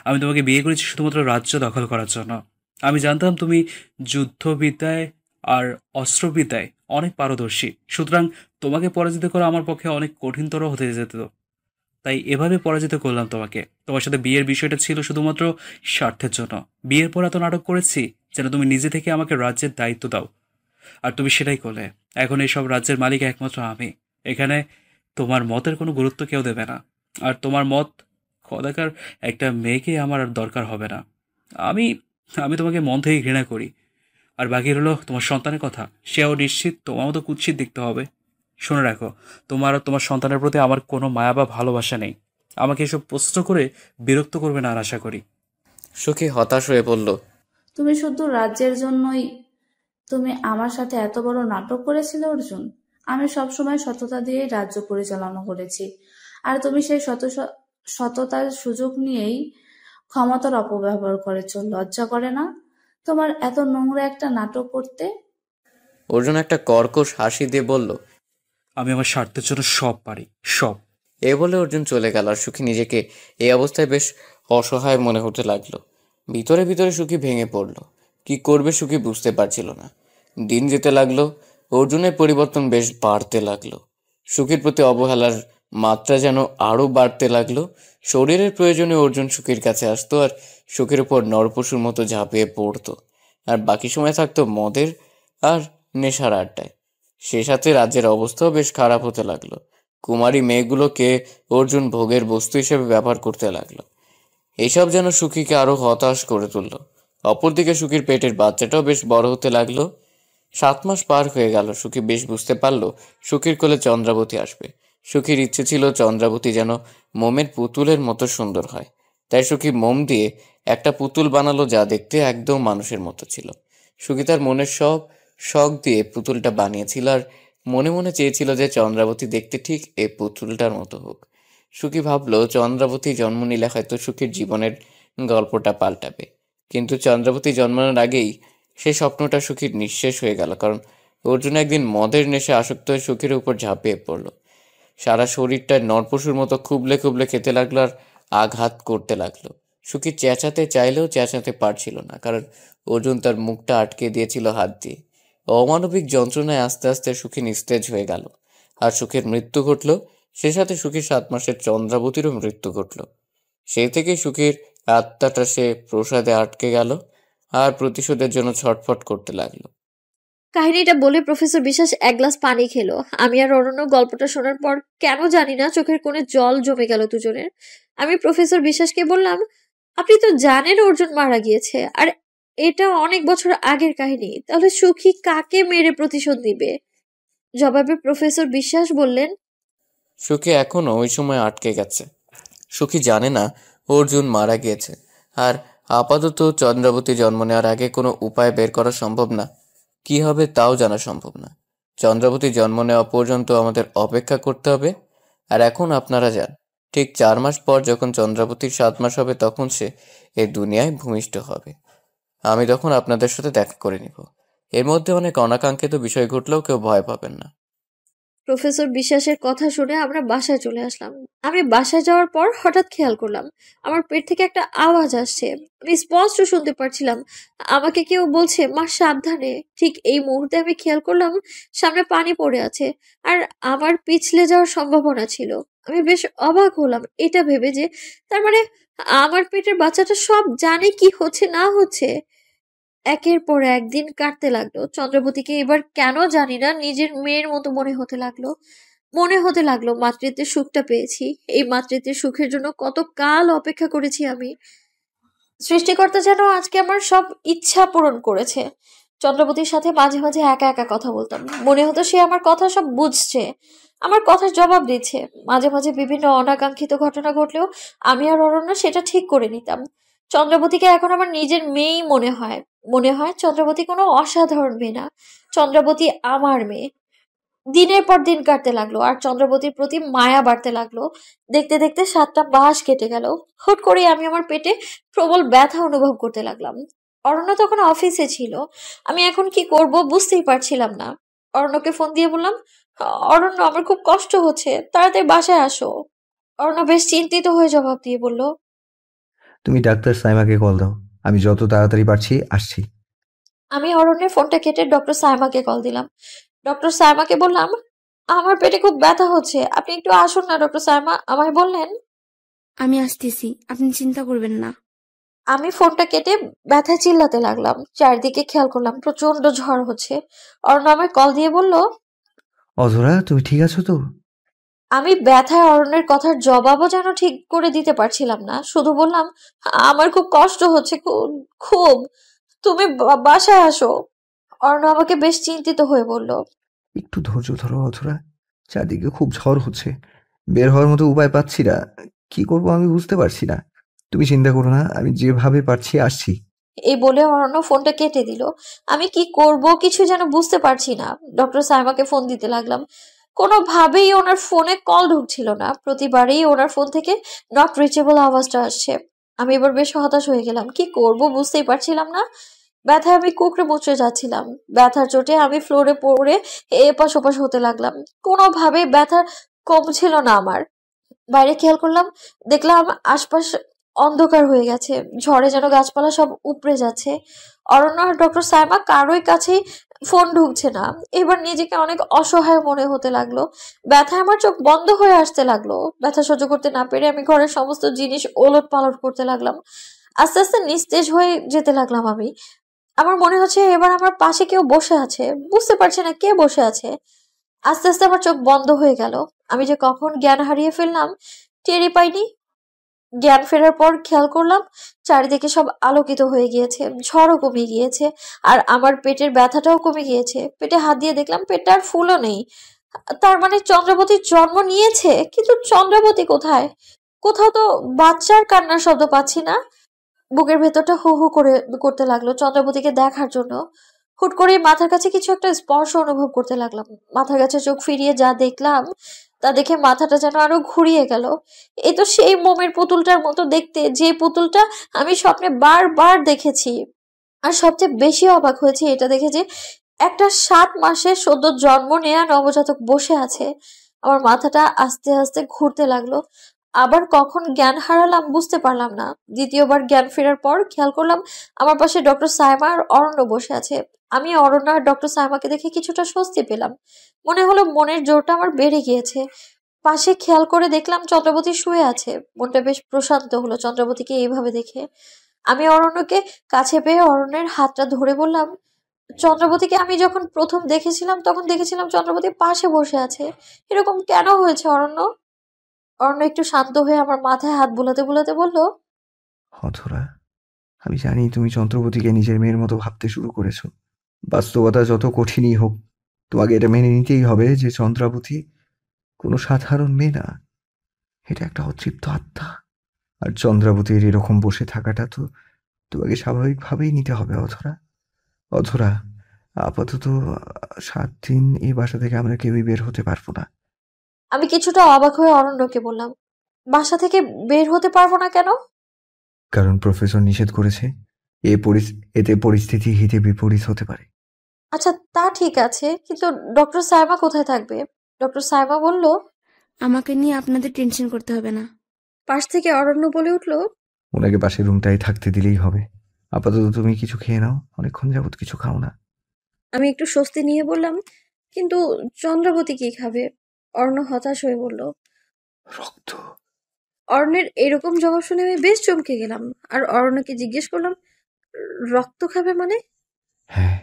H: আমি তোমাকে বিয়ে করেছি শুধুমাত্র রাজ্য দখল করার জন্য। আমি জানতাম তুমি যুদ্ধবিদ্যায় আর অস্ত্রবিদ্যায় অনেক পারদর্শী, সুতরাং তোমাকে পরাজিত করা আমার পক্ষে অনেক কঠিনতর হতে যেত। তাই এভাবে পরাজিত করলাম তোমাকে। তোমার সাথে বিয়ের বিষয়টা ছিল শুধুমাত্র স্বার্থের জন্য। বিয়ের পর এত নাটক করেছি যেন তুমি নিজে থেকে আমাকে রাজ্যের দায়িত্ব দাও, আর তুমি সেটাই করলে। এখন এইসব রাজ্যের মালিক একমাত্র আমি। এখানে তোমার মতের কোনো গুরুত্ব কেউ দেবে না, আর তোমার মত কদাকার একটা মেয়েকে আমার আর দরকার হবে না। আমি আমি তোমাকে মন থেকে ঘৃণা করি। আর বাকি হলো তোমার সন্তানের কথা, সেও নিশ্চিত তোমার মতো কুৎসিত দেখতে হবে। শুনে রাখো, তোমার আর তোমার সন্তানের প্রতি আমার কোনো মায়া বা ভালোবাসা নেই। আমাকে এসব প্রশ্ন করে বিরক্ত করবে না আর আশা করি।
F: সুখী হতাশ হয়ে বলল,
D: তুমি শুধু রাজ্যের জন্যই তুমি আমার সাথে এত বড় নাটক করেছিলে অর্জুন? আমি সবসময় সততা দিয়ে রাজ্য পরিচালনা করেছি, আর তুমি সেই সততার সুযোগ নিয়েই ক্ষমতার অপব্যবহার করেছ। লজ্জা করে না তোমার এত নোংরা একটা নাটক করতে?
F: অর্জুন একটা কর্কশ হাসি দিয়ে বলল,
H: আমি আমার স্বার্থের জন্য সব পারি, সব।
F: এ বলে অর্জুন চলে গেল। আর সুখী নিজেকে এই অবস্থায় বেশ অসহায় মনে হতে লাগলো। ভিতরে ভিতরে সুখী ভেঙে পড়ল। কি করবে সুখী বুঝতে পারছিল না। দিন যেতে লাগলো, অর্জুনের পরিবর্তন বেশ বাড়তে লাগলো। সুখীর প্রতি অবহেলার মাত্রা যেন আরও বাড়তে লাগলো। শরীরের প্রয়োজনে অর্জুন সুখীর কাছে আসতো আর সুখীর উপর নরপশুর মতো ঝাঁপিয়ে পড়তো, আর বাকি সময় থাকতো মদের আর নেশার আড্ডায়। সে সাথে রাজ্যের অবস্থাও বেশ খারাপ হতে লাগলো। কুমারী মেয়েগুলোকে অর্জুন ভোগের বস্তু হিসেবে ব্যবহার করতে লাগলো। এইসব যেন সুখীকে আরো হতাশ করে তুলল। অপরদিকে সুখীর পেটের বাচ্চাটাও বেশ বড় হতে লাগলো। 7 মাস পার হয়ে গেল। সুখী বেশ বুঝতে পারলো সুখীর কোলে চন্দ্রাবতী আসবে। সুখীর ইচ্ছে ছিল চন্দ্রাবতী যেন মোমের পুতুলের মতো সুন্দর হয়। তাই সুখী মোম দিয়ে একটা পুতুল বানালো যা দেখতে একদম মানুষের মতো ছিল। সুখী তার মনের সব শখ দিয়ে পুতুলটা বানিয়েছিল আর মনে মনে চেয়েছিল যে চন্দ্রাবতী দেখতে ঠিক এই পুতুলটার মতো হোক। সুখী ভাবলো চন্দ্রাবতী জন্ম নিলে হয়তো সুখীর জীবনের গল্পটা পাল্টাবে। কিন্তু চন্দ্রাবতী জন্মানোর আগেই সেই স্বপ্নটা সুখীর নিঃশেষ হয়ে গেল, কারণ অর্জুন একদিন মদের নেশে আসক্ত হয়ে সুখীর উপর ঝাঁপিয়ে পড়ল। সারা শরীরটা নরপশুর মতো খুবলে খুবলে খেতে লাগলো আর আঘাত করতে লাগলো। সুখী চেঁচাতে চাইলেও চেঁচাতে পারছিল না, কারণ অর্জুন তার মুখটা আটকে দিয়েছিল হাত দিয়ে। অমানবিক যন্ত্রণায় আস্তে আস্তে সুখী নিস্তেজ হয়ে গেল আর সুখের মৃত্যু ঘটল। সে সাথে সুখীর 7 মাসের চন্দ্রাবতীরও মৃত্যু ঘটল। সেই থেকে সুখীর আত্মাটা সে প্রসাদে আটকে গেল আর প্রতিশোধের জন্য ছটফট করতে লাগলো।
B: কাহিনীটা বলে প্রফেসর বিশ্বাস এক গ্লাস পানি খেলো। আমি আর অরণ্য গল্পটা শোনার পর কেন জানি না চোখের কোণে জল জমে গেল দুজনের। আমি প্রফেসর বিশ্বাসকে বললাম, আপনি তো জানেন অর্জুন মারা গিয়েছে, আর এটা অনেক বছর আগের কাহিনী। তাহলে সুখী কাকে মেরে প্রতিশোধ নিবে? জবাবে প্রফেসর বিশ্বাস বললেন,
F: সুখী এখনো ওই সময় আটকে গেছে। সুখী জানে না অর্জুন মারা গিয়েছে, আর আপাতত চন্দ্রাবতী জন্ম নেওয়ার আগে কোনো উপায় বের করা সম্ভব না। কি হবে তাও জানা সম্ভব না। চন্দ্রাবতী জন্ম নেওয়া পর্যন্ত আমাদের অপেক্ষা করতে হবে। আর এখন আপনারা যান। ঠিক 4 মাস পর যখন চন্দ্রাবতীর 7 মাস হবে তখন সে এই দুনিয়ায় ভূমিষ্ঠ হবে। আমি তখন আপনাদের সাথে দেখা করে নিব। এর মধ্যে অনেক অনাকাঙ্ক্ষিত বিষয় ঘটলেও কেউ ভয় পাবেন না।
B: প্রফেসর বিশ্বাসের কথা শুনে আমরা বাসায় চলে আসলাম। আমি বাসায় যাওয়ার পর হঠাৎ খেয়াল করলাম আমার পেট থেকে একটা আওয়াজ আসছে। আমি স্পষ্ট শুনতে পারছিলাম আমাকে কেউ বলছে, মা সাবধানে। ঠিক এই মুহূর্তে আমি খেয়াল করলাম সামনে পানি পড়ে আছে আর আমার পিছলে যাওয়ার সম্ভাবনা ছিল। আমি বেশ অবাক হলাম এটা ভেবে যে তার মানে আমার পেটের বাচ্চাটা সব জানে কি হচ্ছে না হচ্ছে। একের পর একদিন কাটতে লাগলো। চন্দ্রবতীকে এবার কেন জানি না নিজের মেয়ের মতো মনে হতে লাগলো মাতৃত্বের সুখটা পেয়েছি। এই মাতৃত্বের সুখের জন্য কত কাল অপেক্ষা করেছি আমি। সৃষ্টিকর্তা যেন আজকে আমার সব ইচ্ছা পূরণ করেছে। চন্দ্রবতীর সাথে মাঝে মাঝে একা একা কথা বলতাম। মনে হতো সে আমার কথা সব বুঝছে, আমার কথার জবাব দিচ্ছে। মাঝে মাঝে বিভিন্ন অনাকাঙ্ক্ষিত ঘটনা ঘটলেও আমি আর অরণ্য সেটা ঠিক করে নিতাম। চন্দ্রবতীকে এখন আমার নিজের মেয়েই মনে হয়। মনে হয় চন্দ্রবতী কোনো অসাধারণ মেয়ে না, চন্দ্রবতী আমার মেয়ে। দিনের পর দিন কাটতে লাগলো আর চন্দ্রবতীর প্রতি মায়া বাড়তে লাগলো। দেখতে দেখতে 7টা মাস কেটে গেল। হুট করে আমি আমার পেটে প্রবল ব্যথা অনুভব করতে লাগলাম। অরণ্য তখন অফিসে ছিল। আমি এখন কি করব বুঝতেই পারছিলাম না। অরণ্যকে ফোন দিয়ে বললাম, অরণ্য, আমার খুব কষ্ট হচ্ছে, তাড়াতাড়ি বাসায় আসো। অরণ্য বেশ চিন্তিত হয়ে জবাব দিয়ে বলল,
E: তুমি ডাক্তার সাইমাকে কল দাও, আমি যত তাড়াতাড়ি পারছি আসছি।
B: আমি অরণ্যের ফোনটা কেটে ডক্টর সাইমাকে কল দিলাম। ডক্টর সাইমাকে বললাম, আমার পেটে খুব ব্যথা হচ্ছে, আপনি একটু আসুন না। ডক্টর সাইমা আমায় বললেন,
A: আমি আসতেছি, আপনি চিন্তা করবেন না।
B: আমি ফোনটা কেটে ব্যথায় চিল্লাতে লাগলাম। চারদিকে খেয়াল করলাম প্রচন্ড ঝড় হচ্ছে। অরণ্য আমায় কল দিয়ে বলল,
E: অধরা, তুমি ঠিক আছো তো?
B: আমি ব্যথায় অরণ্যের কথার জবাবও যেন ঠিক করে দিতে পারছিলাম না। শুধু বললাম, আমার খুব কষ্ট হচ্ছে, খুব। তুমি বাসায় আসো। অরণ্য আমাকে বেশ চিন্তিত হয়ে বলল,
E: একটু ধৈর্য ধরো অধরা, চারদিকে খুব ঝড় হচ্ছে, বের হওয়ার মতো উপায় পাচ্ছি না, কি করব আমি বুঝতে পারছি না। তুমি চিন্তা করো না, আমি যেভাবে পারছি আসছি।
B: এই বলে অরণ্য ফোনটা কেটে দিল। আমি কি করব কিছু যেন বুঝতে পারছি না। ডক্টর সাইমাকে ফোন দিতে লাগলাম। কোনোভাবেই ওনার ফোনে কল ঢুকছিল না। প্রতিবারেই ওনার ফোন থেকে নট রিচেবল আওয়াজটা আসছে। আমি এবার বেশ হতাশ হয়ে গেলাম। কি করব বুঝতেই পারছিলাম না। ব্যথায় আমি কুকড়ে মুচড়ে যাচ্ছিলাম। ব্যথার চোটে আমি ফ্লোরে পড়ে এপাশ ওপাশ হতে লাগলাম। কোনোভাবেই ব্যথা কমছিল না আমার। বাইরে খেয়াল করলাম, দেখলাম আশপাশ অন্ধকার হয়ে গেছে। ঝড়ে যেন গাছপালা সব উপড়ে যাচ্ছে। অরণ্য আর ডক্টর সাইমা কারোই কাছেই ফোন ঢুকছে না। এবার নিজেকে অনেক অসহায় মনে হতে লাগলো। ব্যথায় আমার চোখ বন্ধ হয়ে আসতে লাগলো। ব্যথা সহ্য করতে না পেরে আমি ঘরের সমস্ত জিনিস ওলট পালট করতে লাগলাম। আস্তে আস্তে নিস্তেজ হয়ে যেতে লাগলাম আমি। আমার মনে হচ্ছে এবার আমার পাশে কেউ বসে আছে, বুঝতে পারছি না কে বসে আছে। আস্তে আস্তে আমার চোখ বন্ধ হয়ে গেল। আমি যে কখন জ্ঞান হারিয়ে ফেললাম টেরই পাইনি। জ্ঞান ফেরার পর খেয়াল করলাম চারিদিকে সব আলোকিত হয়ে গিয়েছে, ঝড়ও কমে গিয়েছে, আর আমার পেটের ব্যথাটাও কমে গিয়েছে। পেটে হাত দিয়ে দেখলাম পেটটা আর ফুলও নেই। তার মানে চন্দ্রবতীর জন্ম নিয়েছে, কিন্তু চন্দ্রবতী কোথায়? কোথাও তো বাচ্চার কান্নার শব্দ পাচ্ছি না। বুকের ভেতরটা হু হু করে করতে লাগলো চন্দ্রবতীকে দেখার জন্য। হুট করে মাথার কাছে কিছু একটা স্পর্শ অনুভব করতে লাগলাম। মাথার কাছে চোখ ফিরিয়ে যা দেখলাম তা দেখে মাথাটা যেন আরো ঘুরিয়ে গেল। এই তো সেই মোমের পুতুলটার মতো দেখতে, যে পুতুলটা আমি স্বপ্নে বারবার দেখেছি। আর সবচেয়ে বেশি অবাক হয়েছে এটা দেখে যে একটা 7 মাসের সদ্য জন্ম নেয়া নবজাতক বসে আছে। আমার মাথাটা আস্তে আস্তে ঘুরতে লাগলো। আবার কখন জ্ঞান হারালাম বুঝতে পারলাম না। দ্বিতীয়বার জ্ঞান ফেরার পর খেয়াল করলাম আমার পাশে ডক্টর সাইমা আর অরণ্য বসে আছে। আমি অরণ্য আর ডক্টর সাইমাকে দেখে কিছুটা স্বস্তি পেলাম। মনে হলো মনের জোরটা আমার বেড়ে গিয়েছে। পাশে খেয়াল করে দেখলাম চন্দ্রবতী শুয়ে আছে। মনটা বেশ প্রশান্ত হলো চন্দ্রবতীকে এইভাবে দেখে। আমি অরণ্যকে কাছে পেয়ে অরণ্যের হাতটা ধরে বললাম, চন্দ্রবতীকে আমি যখন প্রথম দেখেছিলাম তখন দেখেছিলাম চন্দ্রবতী পাশে বসে আছে। এরকম কেন হয়েছে অরণ্য? অরণ্য একটু শান্ত হয়ে আমার মাথায় হাত বুলাতে বুলাতে বলল,
E: অধরা, আমি জানি তুমি চন্দ্রবতীকে নিজের মেয়ের মতো ভাবতে শুরু করেছো। বাস্তবতা যত কঠিনই হোক, তোমাকে এটা মেনে নিতেই হবে যে চন্দ্রাবতী কোনো সাধারণ মেয়ে না, এটা একটা অতৃপ্ত আত্মা। আর চন্দ্রাবতীর এরকম বসে থাকাটা তো তোমাকে স্বাভাবিকভাবেই নিতে হবে অধরা। অধরা, আপাতত 7 দিন এই বাসা থেকে আমরা কেউই বের হতে পারবো না।
B: আমি কিছুটা অবাক হয়ে অরণ্যকে বললাম, বাসা থেকে বের হতে পারবো না কেন?
E: কারণ প্রফেসর নিষেধ করেছে। এতে পরিস্থিতি হিতে বিপরীত হতে পারে।
B: আচ্ছা তা ঠিক আছে, কিন্তু ডক্টর সাইমা কোথায় থাকবে? ডক্টর সাইমা বলল,
A: আমাকে নিয়ে আপনাদের টেনশন করতে হবে না।
B: পাশ থেকে অরণ্য বলে উঠল,
E: ওনাকে পাশের রুমটাই থাকতে দিলেই হবে। আপাতত তুমি কিছু খেয়ে নাও, অনেকক্ষণ যাবত কিছু খাও না।
B: আমি একটু স্বস্তি নিয়ে বললাম, কিন্তু চন্দ্রবতী কি খাবে? অরণ্য হতাশ হয়ে বলল,
E: রক্ত।
B: অরণ্যের এরকম জবাব শুনে আমি বেশ চমকে গেলাম। আর অরণ্যকে জিজ্ঞেস করলাম, রক্ত খাবে মানে?
E: হ্যাঁ,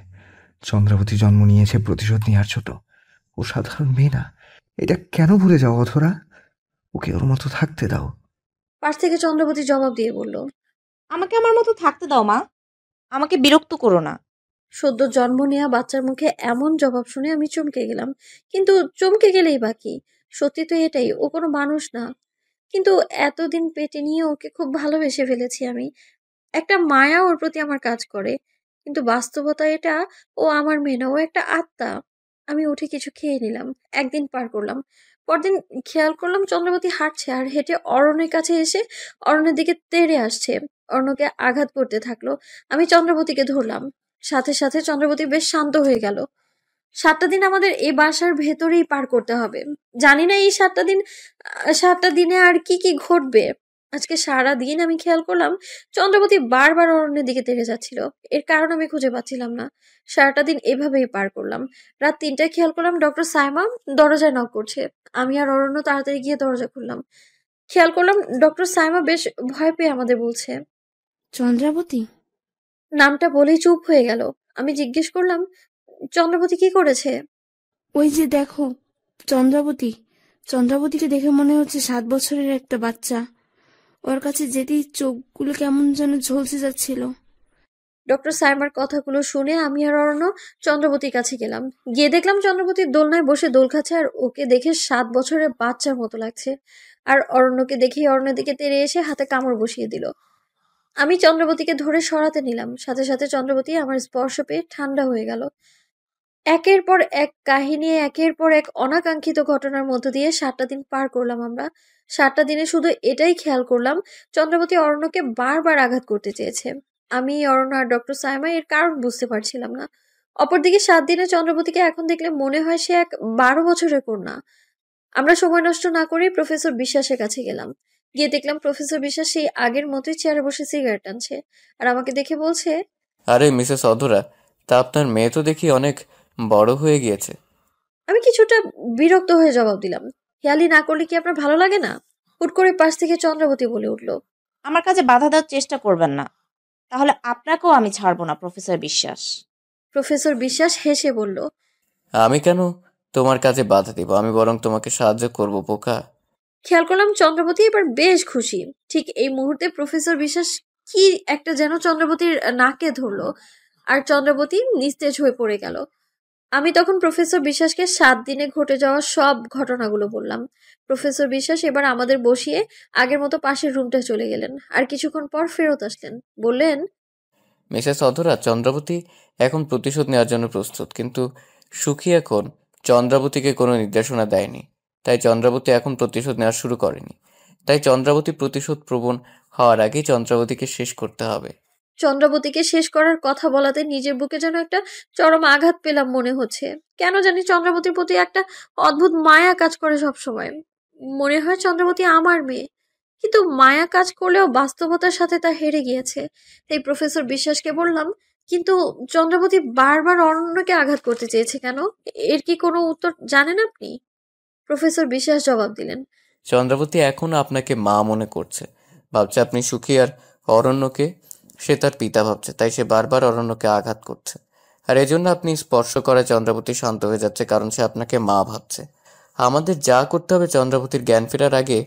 E: চন্দ্রাবতী জন্ম নিয়েছে প্রতিশোধ নেওয়ার ছোট। ও সাধারণ মেয়ে না, এটা কেন ভুলে যাও অধরা? ওকে ওর মতো থাকতে দাও।
B: পাশ থেকে চন্দ্রবতী জবাব দিয়ে বলল,
I: আমাকে আমার মতো থাকতে দাও মা, আমাকে বিরক্ত করো না।
B: সদ্য জন্ম নেওয়া বাচ্চার মুখে এমন জবাব শুনে আমি চমকে গেলাম। কিন্তু চমকে গেলেই বাকি, সত্যি তো এটাই, ও কোনো মানুষ না। কিন্তু এতদিন পেটে নিয়ে ওকে খুব ভালোবেসে ফেলেছি আমি। একটা মায়া ওর প্রতি আমার কাজ করে। কিন্তু বাস্তবতা এটা, ও আমার মেয়ে না, ও একটা আত্মা। আমি উঠে কিছু খেয়ে নিলাম। একদিন পার করলাম। পরদিন খেয়াল করলাম চন্দ্রবতী হাঁটছে আর হেঁটে অরণ্যের কাছে এসে অরণ্যের দিকে তেড়ে আসছে। অরণ্যকে আঘাত করতে থাকলো। আমি চন্দ্রবতীকে ধরলাম। সাথে সাথে চন্দ্রবতী বেশ শান্ত হয়ে গেল। ৭টা দিন আমাদের এই বাসার ভেতরেই পার করতে হবে। জানি না এই ৭টা দিনে আর কি কি ঘটবে। আজকে সারা দিন আমি খেয়াল করলাম চন্দ্রবতী বারবার অরণ্যের দিকে তেড়ে যাচ্ছিল। এর কারণ আমি খুঁজে পাচ্ছিলাম না। সারাটা দিন এভাবেই পার করলাম। রাত ৩টায় খেয়াল করলাম ডক্টর সাইমা দরজায় নক করছে। আমি আর অরণ্য তাড়াতাড়ি গিয়ে দরজা খুললাম। খেয়াল করলাম ডক্টর সাইমা বেশ ভয় পেয়ে আমাদের বলছে।
A: চন্দ্রাবতী?
B: নামটা বলেই চুপ হয়ে গেল। আমি জিজ্ঞেস করলাম, চন্দ্রবতী কি করেছে?
A: ওই যে দেখো, চন্দ্রাবতী। চন্দ্রাবতীকে দেখে মনে হচ্ছে ৭ বছরের একটা বাচ্চা। ওর কাছে যেতেই চোখগুলো কেমন যেন ঝলসে যাচ্ছিল।
B: ডক্টর সাইমার কথাগুলো শুনে আমি আর অরণ্য চন্দ্রবতীর কাছে গেলাম। গিয়ে দেখলাম চন্দ্রবতীর দোলনায় বসে দোল খাচ্ছে, আর ওকে দেখে ৭ বছরের বাচ্চার মতো লাগছে। আর অরণ্যকে দেখে অরণ্যের দিকে তেড়ে এসে হাতে কামড় বসিয়ে দিল। আমি চন্দ্রবতীকে ধরে সরাতে নিলাম। সাথে সাথে চন্দ্রবতী আমার স্পর্শ পেয়ে ঠান্ডা হয়ে গেল। একের পর এক কাহিনী, একের পর এক অনাকাঙ্ক্ষিত ঘটনার মধ্য দিয়ে ৭টা দিন পার করলাম আমরা। ৭টা দিনে শুধু এটাই খেয়াল করলাম, চন্দ্রবতী অরণ্যকে বারবার আঘাত করতে চেয়েছে। আমি, অরণ্য আর ডক্টর সাইমা এর কারণ বুঝতে পারছিলাম না। অপরদিকে ৭ দিনে চন্দ্রবতীকে এখন দেখলে মনে হয় সে এক ১২ বছরের কন্যা। আমরা সময় নষ্ট না করেই প্রফেসর বিশ্বাসের কাছে গেলাম। গিয়ে দেখলাম প্রফেসর বিশ্বাস সেই আগের মতোই চেয়ারে বসে সিগারেট টানছে। আর আমাকে দেখে বলছে,
F: আরে মিসেস অধরা, তা আপনার মেয়ে তো দেখি অনেক বড় হয়ে গিয়েছে।
B: আমি কিছুটা বিরক্ত হয়ে জবাব দিলাম, হেয়ালি না করলে কি আপনার ভালো লাগে না? হুট করে পাশ থেকে চন্দ্রবতী বলে উঠল,
I: আমার কাজে বাধা দেওয়ার চেষ্টা করবেন না, তাহলে আপনাকেও আমি ছাড়বো না প্রফেসর বিশ্বাস।
B: প্রফেসর বিশ্বাস হেসে বলল,
F: আমি কেন তোমার কাজে বাধা দিব? আমি বরং তোমাকে সাহায্য করব বোকা।
B: খেয়াল করলাম চন্দ্রবতী এবার বেশ খুশি। ঠিক এই মুহূর্তে প্রফেসর বিশ্বাস কি একটা যেন চন্দ্রবতীর নাকে ধরলো, আর চন্দ্রবতী নিস্তেজ হয়ে পড়ে গেল। আমি তখন প্রফেসর বিশ্বাসকে ৭ দিনে ঘটে যাওয়া সব ঘটনাগুলো বললাম। প্রফেসর বিশ্বাস এবার আমাদের বসিয়ে আগের মতো পাশের রুমটা চলে গেলেন। আর কিছুক্ষণ পর ফেরত আসলেন। বললেন,
F: মিসেস অধরা, চন্দ্রাবতী এখন প্রতিশোধ নেওয়ার জন্য প্রস্তুত, কিন্তু সুখী এখন চন্দ্রাবতীকে কোনো নির্দেশনা দেয়নি। তাই চন্দ্রাবতী এখন প্রতিশোধ নেওয়া শুরু করেনি। তাই চন্দ্রাবতী প্রতিশোধ প্রবণ হওয়ার আগেই চন্দ্রাবতীকে শেষ করতে হবে।
B: চন্দ্রাবতীকে শেষ করার কথা বলাতে নিজের বুকে যেন একটা চরম আঘাত পেলাম মনে হচ্ছে। কেন জানি চন্দ্রাবতীর প্রতি একটা অদ্ভুত মায়া কাজ করে সব সময়। মনে হয় চন্দ্রাবতী আমার মেয়ে। কিন্তু মায়া কাজ করলেও বাস্তবতার সাথে তা হেরে গিয়েছে। তাই প্রফেসর বিশ্বাসকে বললাম, কিন্তু চন্দ্রাবতী বারবার অরণ্যকে আঘাত করতে চেয়েছে কেন? এর কি কোনো উত্তর জানেন আপনি? প্রফেসর বিশ্বাস জবাব দিলেন,
F: চন্দ্রাবতী এখনও আপনাকে মা মনে করছে, ভাবছে আপনি সুখী, আর অরণ্যকে সে তার পিতা ভাবছে, তাই সে বারবার অরণ্যকে আঘাত করছে। আর এজন্য আপনি স্পর্শ করে চন্দ্রাবতী শান্ত হয়ে যাচ্ছে, কারণ সে আপনাকে মা ভাবছে। আমাদের যা করতে হবে চন্দ্রাবতীর জ্ঞান ফেরার আগে,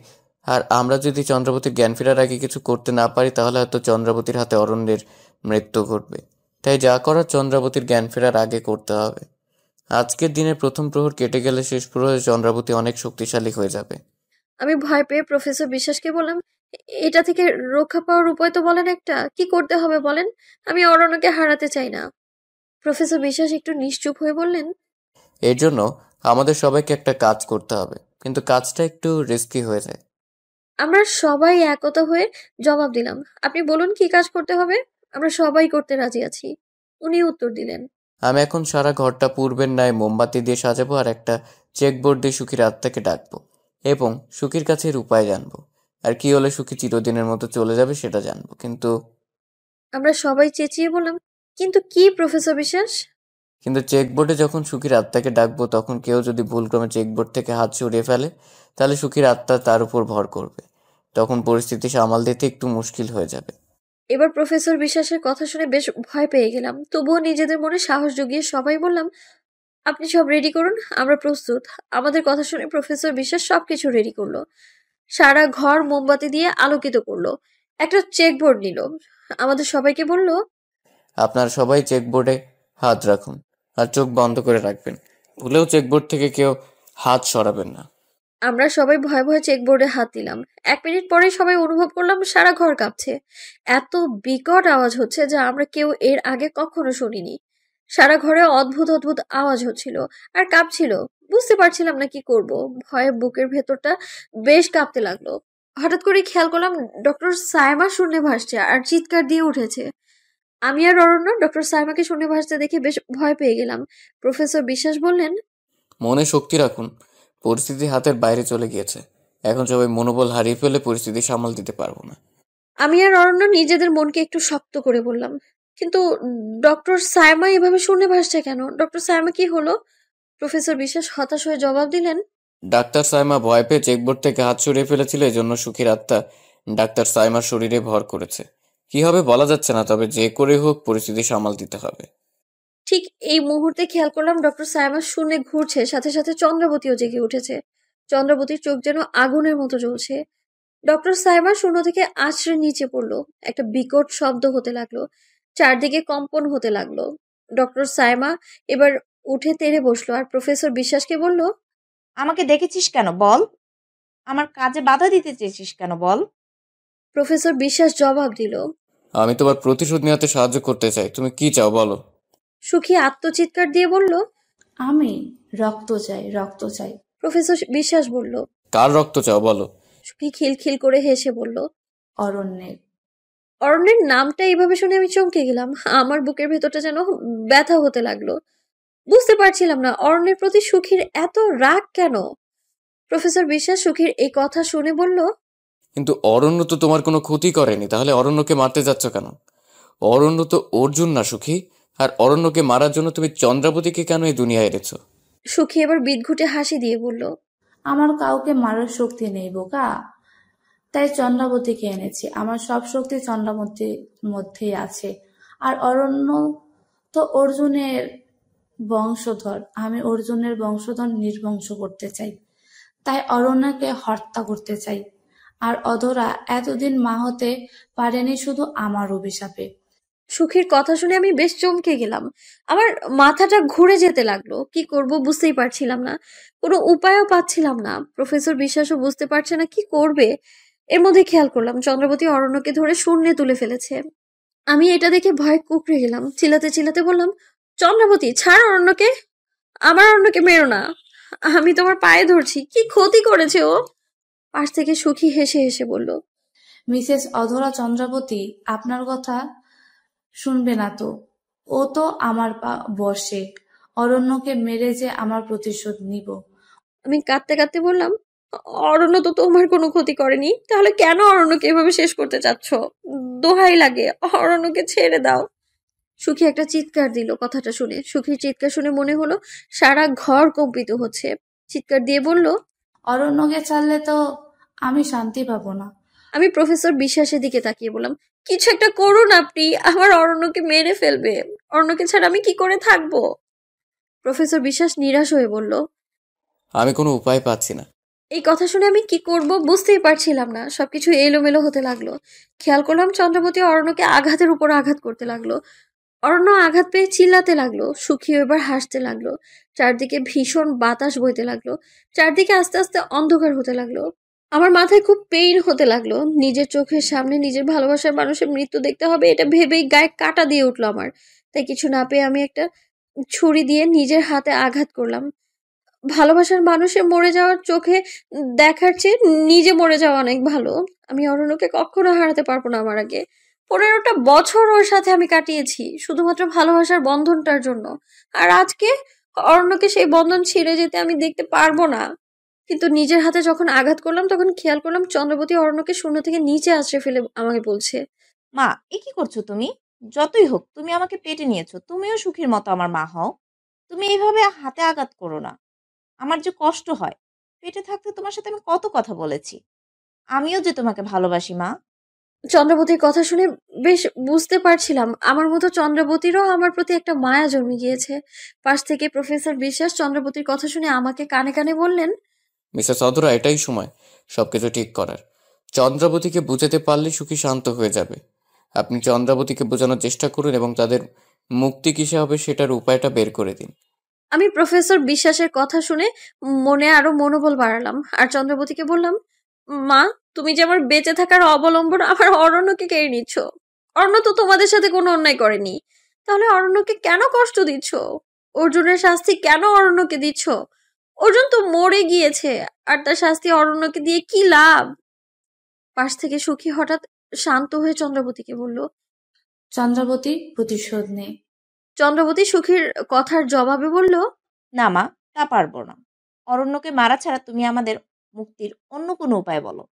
F: আর আমরা যদি চন্দ্রাবতীর জ্ঞান ফেরার আগে কিছু করতে না পারি, তাহলে হয়তো চন্দ্রাবতীর হাতে অরণ্যের মৃত্যু ঘটবে। তাই যা করার চন্দ্রাবতীর জ্ঞান ফেরার আগে করতে হবে। আজকের দিনের প্রথম প্রহর কেটে গেলে শেষ প্রহরে চন্দ্রাবতী অনেক শক্তিশালী হয়ে যাবে।
B: আমি ভয় পেয়ে প্রফেসর বিশ্বাসকে বললাম, এটা থেকে রক্ষা পাওয়ার উপায় তো বলেন একটা, কি করতে হবে বলেন? আমি অরণ্যকে হারাতে চাই না। প্রফেসর বিশ্বাস একটু নিশ্চুপ হয়ে বললেন,
F: এর জন্য আমাদের সবাইকে একটা কাজ করতে হবে, কিন্তু কাজটা একটু রিস্কি হয়ে যায়।
B: আমরা সবাই একতা হয়ে জবাব দিলাম, আপনি বলুন কি কাজ করতে হবে, আমরা সবাই করতে রাজি আছি। উনি উত্তর দিলেন,
F: আমি এখন সারা ঘরটা পূর্বের ন্যায় মোমবাতি দিয়ে সাজাবো, আর একটা চেকবোর্ড দিয়ে সুখীর আত্মাকে ডাকবো এবং সুখীর কাছে এর উপায় জানবো। আর কি হলে সুখী চিরদিনের মতো চলে যাবে সেটা জানবো। কিন্তু
B: আমরা সবাই চেঁচিয়ে বললাম, কিন্তু কি প্রফেসর বিশ্বাস?
F: কিন্তু চেকবোর্ডে যখন সুখীর আত্মাকে ডাকবো, তখন কেউ যদি ভুলক্রমে চেকবোর্ড থেকে হাত সরিয়ে ফেলে, তাহলে সুখীর আত্মা তার উপর ভর করবে। তখন পরিস্থিতি সামাল দিতে একটু মুশকিল হয়ে যাবে।
B: এবার প্রফেসর বিশ্বাসের কথা শুনে বেশ ভয় পেয়ে গেলাম। তবুও নিজেদের মনে সাহস জুগিয়ে সবাই বললাম, আপনি সব রেডি করুন, আমরা প্রস্তুত। আমাদের কথা শুনে প্রফেসর বিশ্বাস সবকিছু রেডি করলো। সারা ঘর মোমবাতি দিয়ে আলোকিত করলো। একটা চেকবোর্ড নিল, আমাদের সবাইকে বলল,
F: আপনারা সবাই চেকবোর্ডে হাত রাখুন আর চোখ বন্ধ করে রাখবেন। ভুলেও চেকবোর্ড থেকে কেউ হাত সরাবেন না।
B: আমরা সবাই ভয়ে ভয়ে চেকবোর্ডে হাত দিলাম। 1 মিনিট পরেই সবাই অনুভব করলাম সারা ঘর কাঁপছে। এত বিকট আওয়াজ হচ্ছে যা আমরা কেউ এর আগে কখনো শুনিনি। সারা ঘরে অদ্ভুত অদ্ভুত আওয়াজ হচ্ছিল আর কাঁপছিল। বুঝতে পারছিলাম না কি করব। ভয়ে বুকের ভেতরটা বেশ কাঁপতে লাগলো। হঠাৎ করে খেয়াল করলাম ডক্টর সাইমা শূন্যে ভাসছে আর চিৎকার দিয়ে উঠেছে। আমি আর অরণ্য ডক্টর সাইমাকে শূন্যে ভাসতে দেখে বেশ ভয় পেয়ে গেলাম। প্রফেসর বিশ্বাস বললেন,
F: মনে শক্তি রাখুন, পরিস্থিতি হাতের বাইরে চলে গিয়েছে। এখন সবাই মনোবল হারিয়ে ফেলে পরিস্থিতি সামাল দিতে পারবো না।
B: আমি আর অরণ্য নিজেদের মনকে একটু শক্ত করে বললাম, কিন্তু ডক্টর সাইমা এভাবে শূন্যে ভাসছে কেন? ডক্টর সাইমা কি হলো? প্রফেসর বিশ্বাস হতাশ হয়ে জবাব দিলেন,
F: ডাক্তার সাইমা ভয় পেয়ে চেকবোর্ড থেকে হাত সরিয়ে ফেলেছিল, এজন্য সুখীর আত্মা ডাক্তার সাইমার শরীরে ভর করেছে। কি হবে বলা যাচ্ছে না, তবে যে করে হোক পরিস্থিতি সামাল দিতে হবে।
B: ঠিক এই মুহূর্তে খেয়াল করলাম ডক্টর সাইমা শূন্যে ঘুরছে, সাথে সাথে চন্দ্রাবতীও জেগে উঠেছে। চন্দ্রাবতীর চোখ যেন আগুনের মতো জ্বলছে। ডক্টর সাইমা শূন্য থেকে আছড়ে নিচে পড়লো। একটা বিকট শব্দ হতে লাগলো, চারদিকে কম্পন হতে লাগলো। ডক্টর সাইমা এবার উঠে তেড়ে বসলো আর প্রফেসর বিশ্বাসকে বলল,
I: আমাকে ডেকেছিস কেন বল? আমার কাজে বাধা দিতে চেয়েছিস কেন বল?
B: প্রফেসর বিশ্বাস জবাব দিল,
F: আমি তোমার প্রতিশোধ নেওয়াতে সাহায্য করতে চাই, তুমি কি চাও বলো।
B: সুখী আত্মচিৎকার দিয়ে বলল,
D: আমি রক্ত চাই, রক্ত চাই।
B: প্রফেসর বিশ্বাস বলল,
F: কার রক্ত চাও বলো।
B: সুখী খিলখিল করে হেসে বলল,
D: অরণ্যের।
B: অরণ্যের নামটা এইভাবে শুনে আমি চমকে গেলাম। আমার বুকের ভেতরটা যেন ব্যথা হতে লাগলো। বুঝতে পারছিলাম না অরণ্যের প্রতি সুখীর এত রাগ কেন। প্রফেসর বিশ্বাস সুখীর এই কথা শুনে বলল,
F: কিন্তু অরণ্য তো তোমার কোনো ক্ষতি করেনি, তাহলে অরণ্যকে মারতে যাচ্ছ কেন? অরণ্য তো অর্জুন না সুখী, আর অরণ্যকে মারার জন্য তুমি চন্দ্রাবতীকে কেন এই দুনিয়ায় এনেছো?
B: সুখী এবার বিদঘুটে হাসি দিয়ে বলল,
D: আমার কাউকে মারার শক্তি নেই বোকা, তাই চন্দ্রাবতীকে এনেছি। আমার সব শক্তি চন্দ্রাবতীর মধ্যেই আছে। আর অরণ্য তো অর্জুনের বংশধর। আমি অর্জুনের বংশধর নির্বংশ করতে চাই, তাই অরণ্যকে হত্যা করতে চাই। আর অধরা এতদিন মা হতে পারেনি শুধু আমার অভিশাপে।
B: সুখীর কথা শুনে আমি বেশ চমকে গেলাম। আমার মাথাটা ঘুরে যেতে লাগলো। কি করব বুঝতেই পারছিলাম না, কোনো উপায়ও পাচ্ছিলাম না। প্রফেসর বিশ্বাসও বুঝতে পারছে না কি করবে। এর মধ্যে খেয়াল করলাম চন্দ্রাবতী অরণ্যকে ধরে শূন্যে তুলে ফেলেছে। আমি এটা দেখে ভয় কুঁকড়ে গেলাম। চিল্লাতে চিল্লাতে বললাম, চন্দ্রাবতী ছাড় অরণ্যকে, আমার অরণ্যকে মেরো না, আমি তোমার পায়ে ধরছি, কি ক্ষতি করেছে ও? পাশ থেকে সুখী হেসে হেসে বলল,
D: মিসেস অধরা চন্দ্রাবতী আপনার কথা শুনবে না তো, ও তো আমার বশে। অরণ্যকে মেরে যে আমার প্রতিশোধ নিব।
B: আমি কাঁদতে কাঁদতে বললাম, অরণ্য তো তোমার কোনো ক্ষতি করেনি, তাহলে কেন অরণ্যকে এভাবে শেষ করতে চাচ্ছ? দোহাই লাগে, অরণ্যকে ছেড়ে দাও। সুখী একটা চিৎকার দিল কথাটা শুনে। সুখীর চিৎকার শুনে মনে হলো সারা ঘর কম্পিত হচ্ছে। চিৎকার দিয়ে বলল,
D: অরণ্যকে ছাড়লে তো আমি শান্তি পাবো না।
B: আমি প্রফেসর বিশ্বাসের দিকে তাকিয়ে বললাম, কিছু একটা করুন আপনি, আমার অরণ্যকে মেরে ফেলবে, অরণ্যকে ছাড়া আমি কি করে থাকবো? প্রফেসর বিশ্বাস নিরাশ হয়ে বলল,
F: আমি কোনো উপায় পাচ্ছি না।
B: এই কথা শুনে আমি কি করব বুঝতেই পারছিলাম না। সবকিছু এলোমেলো হতে লাগলো। খেয়াল করলাম চন্দ্রাবতী অরণ্যকে আঘাতের উপর আঘাত করতে লাগলো। অরণ্য আঘাত পেয়ে চিল্লাতে লাগলো। সুখী এবার হাসতে লাগলো। চারদিকে ভীষণ বাতাস বইতে লাগলো। চারদিকে আস্তে আস্তে অন্ধকার হতে লাগলো। আমার মাথায় খুব পেইন হতে লাগলো। নিজের চোখের সামনে নিজের ভালোবাসার মানুষের মৃত্যু দেখতে হবে, এটা ভেবেই গায়ে কাঁটা দিয়ে উঠলো আমার। তাই কিছু না পেয়ে আমি একটা ছুরি দিয়ে নিজের হাতে আঘাত করলাম। ভালোবাসার মানুষের মরে যাওয়ার চোখে দেখার চেয়ে নিজে মরে যাওয়া অনেক ভালো। আমি অরণ্যকে কখনো হারাতে পারবো না। আমার আগে 15টা বছর ওর সাথে আমি কাটিয়েছি শুধুমাত্র ভালোবাসার বন্ধনটার জন্য। আর আজকে অরণ্যকে সেই বন্ধন ছিঁড়ে যেতে আমি দেখতে পারবো না। কিন্তু নিজের হাতে যখন আঘাত করলাম তখন খেয়াল করলাম চন্দ্রবতী অরণ্যকে শূন্য থেকে নিচে আছড়ে ফেলে আমাকে বলছে,
I: মা, এ কি করছো তুমি? যতই হোক তুমি আমাকে পেটে নিয়েছো, তুমিও সুখীর মতো আমার মা হও। তুমি এইভাবে হাতে আঘাত করো না, আমার যে কষ্ট হয়। পেটে থাকতে তোমার সাথে আমি কত কথা বলেছি, আমিও যে তোমাকে ভালোবাসি মা।
B: চন্দ্রবতীর কথা শুনে বেশ বুঝতে পারছিলাম আমার মতো চন্দ্রবতীরও আমার প্রতি একটা মায়া জন্মে গিয়েছে। পাশ থেকে প্রফেসর বিশ্বাস চন্দ্রবতীর কথা শুনে আমাকে কানে কানে বললেন,
F: মিসেস অধরা, এটাই সময় সবকিছু ঠিক করার। চন্দ্রাবতীকে বুঝাতে পারলে সুখী শান্ত হয়ে যাবে। আপনি চন্দ্রাবতীকে বোঝানোর চেষ্টা করুন এবং তাদের মুক্তি কিসে হবে সেটার উপায়টা বের করে দিন।
B: আমি প্রফেসর বিশ্বাসের কথা শুনে মনে আরো মনোবল বাড়ালাম আর চন্দ্রবতীকে বললাম, মা, তুমি যে আমার বেঁচে থাকার অবলম্বন আমার অরণ্যকে কেড়ে নিচ্ছ। অরণ্য তো তোমাদের সাথে কোনো অন্যায় করেনি, তাহলে অরণ্যকে কেন কষ্ট দিচ্ছ? অর্জুনের শাস্তি কেন অরণ্যকে দিচ্ছ? অর্জুন তো মরে গিয়েছে, আর তার শাস্তি অরণ্যকে দিয়ে কি লাভ? পাশ থেকে সুখী হঠাৎ শান্ত হয়ে চন্দ্রবতীকে বলল।
D: চন্দ্রাবতী, প্রতিশোধ নে।
B: চন্দ্রবতী সুখীর কথার জবাবে বলল,
I: না মা, তা পারবো না। অরণ্যকে মারা ছাড়া তুমি আমাদের মুক্তির অন্য কোনো উপায় বলো।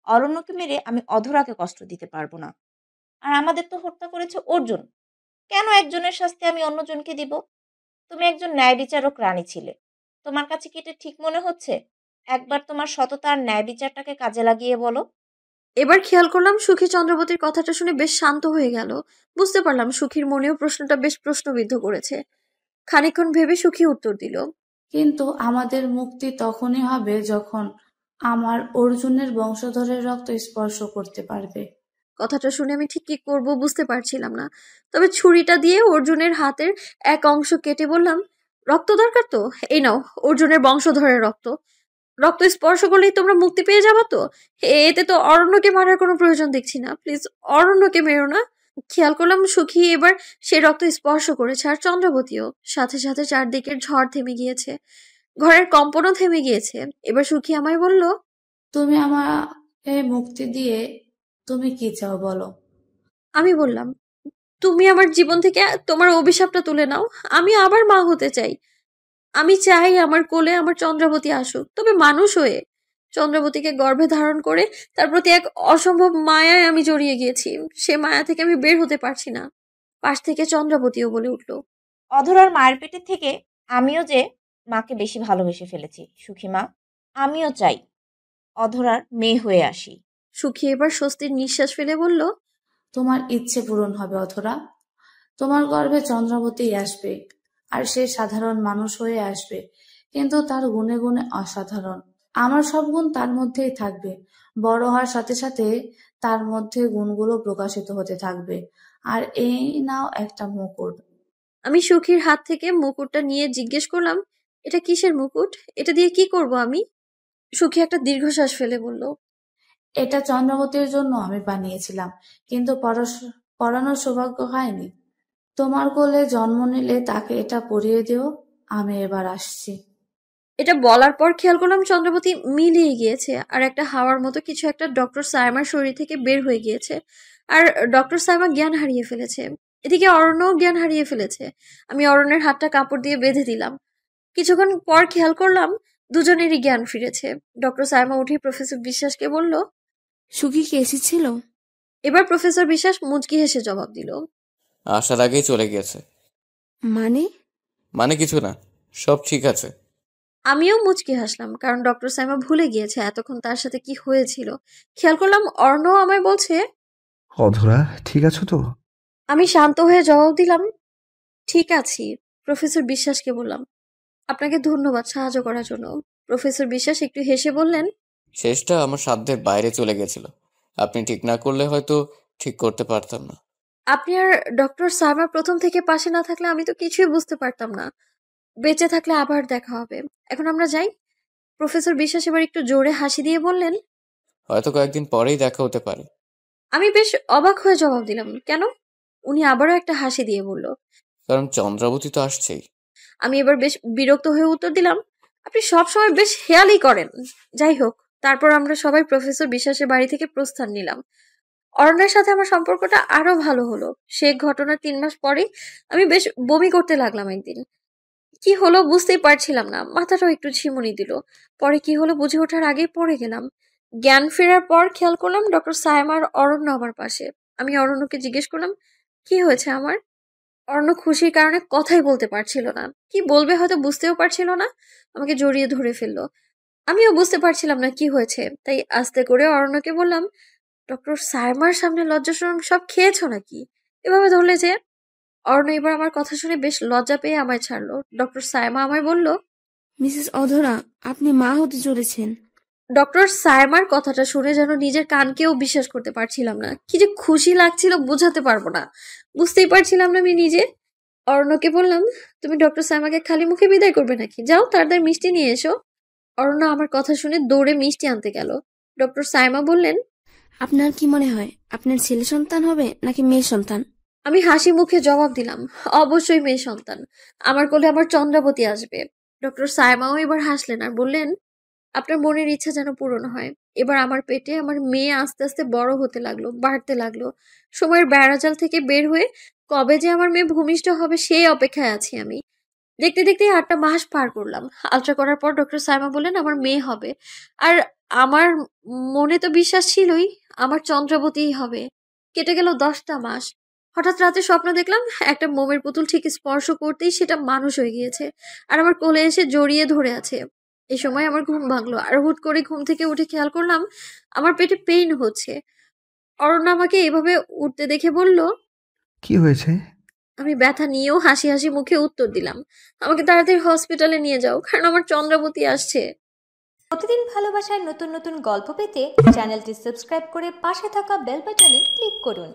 I: অরণ্যকে মেরে আমি অধরাকে কষ্ট দিতে পারবো না। আর আমাদের তো হত্যা করেছে অর্জুন, কেন একজনের শাস্তি আমি অন্যজনকে দিব? তুমি একজন ন্যায় বিচারক রানী ছিলে, তোমার কাছে কি এটা ঠিক মনে হচ্ছে? একবার তোমার সততা আর ন্যায় বিচারটাকে কাজে লাগিয়ে বলো।
B: এবার খেয়াল করলাম সুখী চন্দ্রবতীর কথাটা শুনে বেশ শান্ত হয়ে গেল। বুঝতে পারলাম সুখীর মনেও প্রশ্নটা বেশ প্রশ্নবিদ্ধ করেছে। খানিকক্ষণ ভেবে সুখী উত্তর দিল,
D: কিন্তু আমাদের মুক্তি তখনই হবে যখন আমার অর্জুনের বংশধরের রক্ত স্পর্শ করতে পারবে।
B: কথাটা শুনে আমি ঠিক কি করব বুঝতে পারছিলাম না। তবে ছুরিটা দিয়ে অর্জুনের হাতের এক অংশ কেটে বললাম, রক্ত দরকার তো এই নাও, অর্জুনের বংশধরের রক্ত। রক্ত স্পর্শ করলেই তোমরা মুক্তি পেয়ে যাবা তো? এতে তো অরণ্যকে মারার কোনো প্রয়োজন দেখছি না। প্লিজ অরণ্যকে মেরো না। খেয়াল করলাম সুখী এবার সে রক্ত স্পর্শ করেছে, আর চন্দ্রবতীও। সাথে সাথে চারদিকের ঝড় থেমে গিয়েছে, ঘরের কম্পনও থেমে গিয়েছে। এবার সুখী আমায় বলল,
D: তুমি আমাকে মুক্তি দিয়ে তুমি কি চাও বলো?
B: আমি বললাম, তুমি আমার জীবন থেকে তোমার অভিশাপটা তুলে নাও। আমি আবার মা হতে চাই। আমি চাই আমার কোলে আমার চন্দ্রাবতী আসুক, তবে মানুষ হয়ে। চন্দ্রাবতীকে গর্ভে ধারণ করে তার প্রতি এক অসম্ভব মায়ায় আমি জড়িয়ে গিয়েছি। সে মায়া থেকে আমি বের হতে পারছি না। পাশ থেকে চন্দ্রাবতীও বলে উঠল,
I: অধরার মায়ের পেটের থেকে আমিও যে মাকে বেশি ভালোবেসে ফেলেছি সুখী মা। আমিও চাই অধরার মেয়ে হয়ে আসি।
B: সুখী এবার স্বস্তির নিঃশ্বাস ফেলে বলল,
D: তোমার ইচ্ছে পূরণ হবে অধরা। তোমার গর্ভে চন্দ্রাবতী আসবে, আর সে সাধারণ মানুষ হয়ে আসবে, কিন্তু তার গুণে গুণে অসাধারণ। আমার সব গুণ তার মধ্যেই থাকবে। বড় হওয়ার সাথে সাথে তার মধ্যে গুণগুলো প্রকাশিত হতে থাকবে। আর এই নাও একটা মুকুট।
B: আমি সুখীর হাত থেকে মুকুটটা নিয়ে জিজ্ঞেস করলাম, এটা কিসের মুকুট? এটা দিয়ে কি করব আমি? সুখী একটা দীর্ঘশ্বাস ফেলে বলল,
D: এটা চন্দ্রাবতীর জন্য আমি বানিয়েছিলাম, কিন্তু পরানোর সৌভাগ্য হয়নি। তোমার কোলে জন্ম নিলে তাকে এটা পরিয়ে দিও। আমি এবার আসছি।
B: এটা বলার পর খেয়াল করলাম চন্দ্রবতী মিলিয়ে গিয়েছে, আর একটা হাওয়ার মতো কিছু একটা ডক্টর সাইমার শরীর থেকে বের হয়ে গিয়েছে, আর ডক্টর সাইমা জ্ঞান হারিয়ে ফেলেছে। এদিকে অরণ্যও জ্ঞান হারিয়ে ফেলেছে। আমি অরণ্যের হাতটা কাপড় দিয়ে বেঁধে দিলাম। কিছুক্ষণ পর খেয়াল করলাম দুজনেরই জ্ঞান ফিরেছে। ডক্টর সাইমা উঠে প্রফেসর বিশ্বাসকে বলল,
A: সুখী কি এসেছিল?
B: এবার প্রফেসর বিশ্বাস মুচকি হেসে জবাব দিল,
F: আসার আগেই চলে গিয়েছে।
A: মানে?
F: মানে কিছু না, সব ঠিক আছে।
B: আমিও মুচকি হাসলাম, কারণ ডক্টর সাইমা ভুলে গিয়েছে এতক্ষণ তার সাথে কি হয়েছিল। খেয়াল করলাম অর্ণ আমায় বলছে,
E: অধরা, ঠিক আছো তো?
B: আমি শান্ত হয়ে জবাব দিলাম, ঠিক আছি। প্রফেসর বিশ্বাসকে বললাম, আপনাকে ধন্যবাদ সাহায্য করার জন্য। প্রফেসর বিশ্বাস একটু হেসে বললেন,
F: শেষটা আমার সাধ্যের বাইরে চলে গেছিল। আপনি ঠিক না করলে হয়তো ঠিক করতে পারতাম না।
B: আপনি আর ডক্টর সাইমা প্রথম থেকে পাশে না থাকলে আমি তো কিছুই বুঝতে পারতাম না। বেঁচে থাকলে আবার দেখা হবে। এখন আমরা যাই। প্রফেসর বিশ্বাস এবার একটু জোরে হাসি দিয়ে বললেন,
F: হয়তো কয়েকদিন পরেই দেখা হতে পারে।
B: আমি বেশ অবাক হয়ে জবাব দিলাম, কেন? উনি আবারও একটা হাসি দিয়ে বলল,
F: কারণ চন্দ্রাবতী তো আসছেই।
B: আমি এবার বেশ বিরক্ত হয়ে উত্তর দিলাম, আপনি সবসময় বেশ হেয়ালি করেন। যাই হোক, তারপর আমরা সবাই প্রফেসর বিশ্বাসের বাড়ি থেকে প্রস্থান নিলাম। অরণ্যের সাথে আমার সম্পর্কটা আরো ভালো হলো। সে ঘটনার 3 মাস পরে আমি বেশ বমি করতে লাগলাম একদিন। কি হলো বুঝতেই পারছিলাম না, মাথাটাও একটু ঝিমুনি দিল। পরে কি হলো বুঝে ওঠার আগেই পড়ে গেলাম। জ্ঞান ফেরার পর খেয়াল করলাম ডক্টর সাইমা আর অরণ্য আমার পাশে। আমি অরণ্যকে জিজ্ঞেস করলাম, কি হয়েছে আমার? অরণ্য খুশির কারণে কথাই বলতে পারছিল না। কি বলবে হয়তো বুঝতেও পারছিল না। আমাকে জড়িয়ে ধরে ফেললো। আমিও বুঝতে পারছিলাম না কি হয়েছে, তাই আস্তে করে অরণ্যকে বললাম, ডক্টর সাইমার সামনে লজ্জা শরম সব খেয়েছো নাকি? এভাবে ধরলে যে? অরণ্য এবার আমার কথা শুনে বেশ লজ্জা পেয়ে আমায় ছাড়লো। ডক্টর সাইমা আমায় বলল,
A: মিসেস অধরা, আপনি মা হতে চলেছেন।
B: ডক্টর সাইমার কথাটা শুনে যেন নিজের কানকেও বিশ্বাস করতে পারছিলাম না। কি যে খুশি লাগছিল বোঝাতে পারবো না। বুঝতেই পারছিলাম না আমি নিজে। অরণ্যকে বললাম, তুমি ডক্টর সাইমাকে খালি মুখে বিদায় করবে নাকি? যাও তাড়াতাড়ি মিষ্টি নিয়ে এসো। অরণ্য আমার কথা শুনে দৌড়ে মিষ্টি আনতে গেল। ডক্টর সাইমা বললেন,
A: আপনার কি মনে হয় আপনার ছেলে সন্তান হবে নাকি মেয়ে সন্তান?
B: আমি হাসি মুখে জবাব দিলাম, অবশ্যই মেয়ে সন্তান। আমার কোলে আমার চন্দ্রাবতী আসবে। ডক্টর সাইমাও এবার হাসলেন আর বললেন, আপনার মনের ইচ্ছা যেন পূরণ হয়। এবার আমার পেটে আমার মেয়ে আস্তে আস্তে বড় হতে লাগলো, বাড়তে লাগলো। সময়ের বেড়াজাল থেকে বের হয়ে কবে যে আমার মেয়ে ভূমিষ্ঠ হবে সেই অপেক্ষায় আছি আমি। দেখতে দেখতে 8টা মাস পার করলাম। আলট্রা করার পর ডক্টর সাইমা বললেন আমার মেয়ে হবে। আর আমার মনে তো বিশ্বাস ছিলই আমার চন্দ্রাবতীই হবে। কেটে গেল 10টা মাস। হঠাৎ রাতে স্বপ্ন দেখলাম একটা মোমের পুতুল ঠিক স্পর্শ করতেই সেটা মানুষ হয়ে গিয়েছে আর আমার কোলে এসে জড়িয়ে ধরে আছে। এই সময় আমার ঘুম ভাঙলো আর হুট করে ঘুম থেকে উঠে খেয়াল করলাম আমার পেটে পেইন হচ্ছে। অরণ্য আমাকে এভাবে উঠতে দেখে বলল,
E: কি হয়েছে?
B: আমি ব্যথা নিয়েও হাসি হাসি মুখে উত্তর দিলাম, আমাকে তাড়াতাড়ি হসপিটালে নিয়ে যাও, কারণ আমার চন্দ্রাবতী আসছে।
C: প্রতিদিন ভালোবাসার নতুন নতুন গল্প পেতে চ্যানেলটি সাবস্ক্রাইব করে পাশে থাকা বেল বাটনে ক্লিক করুন।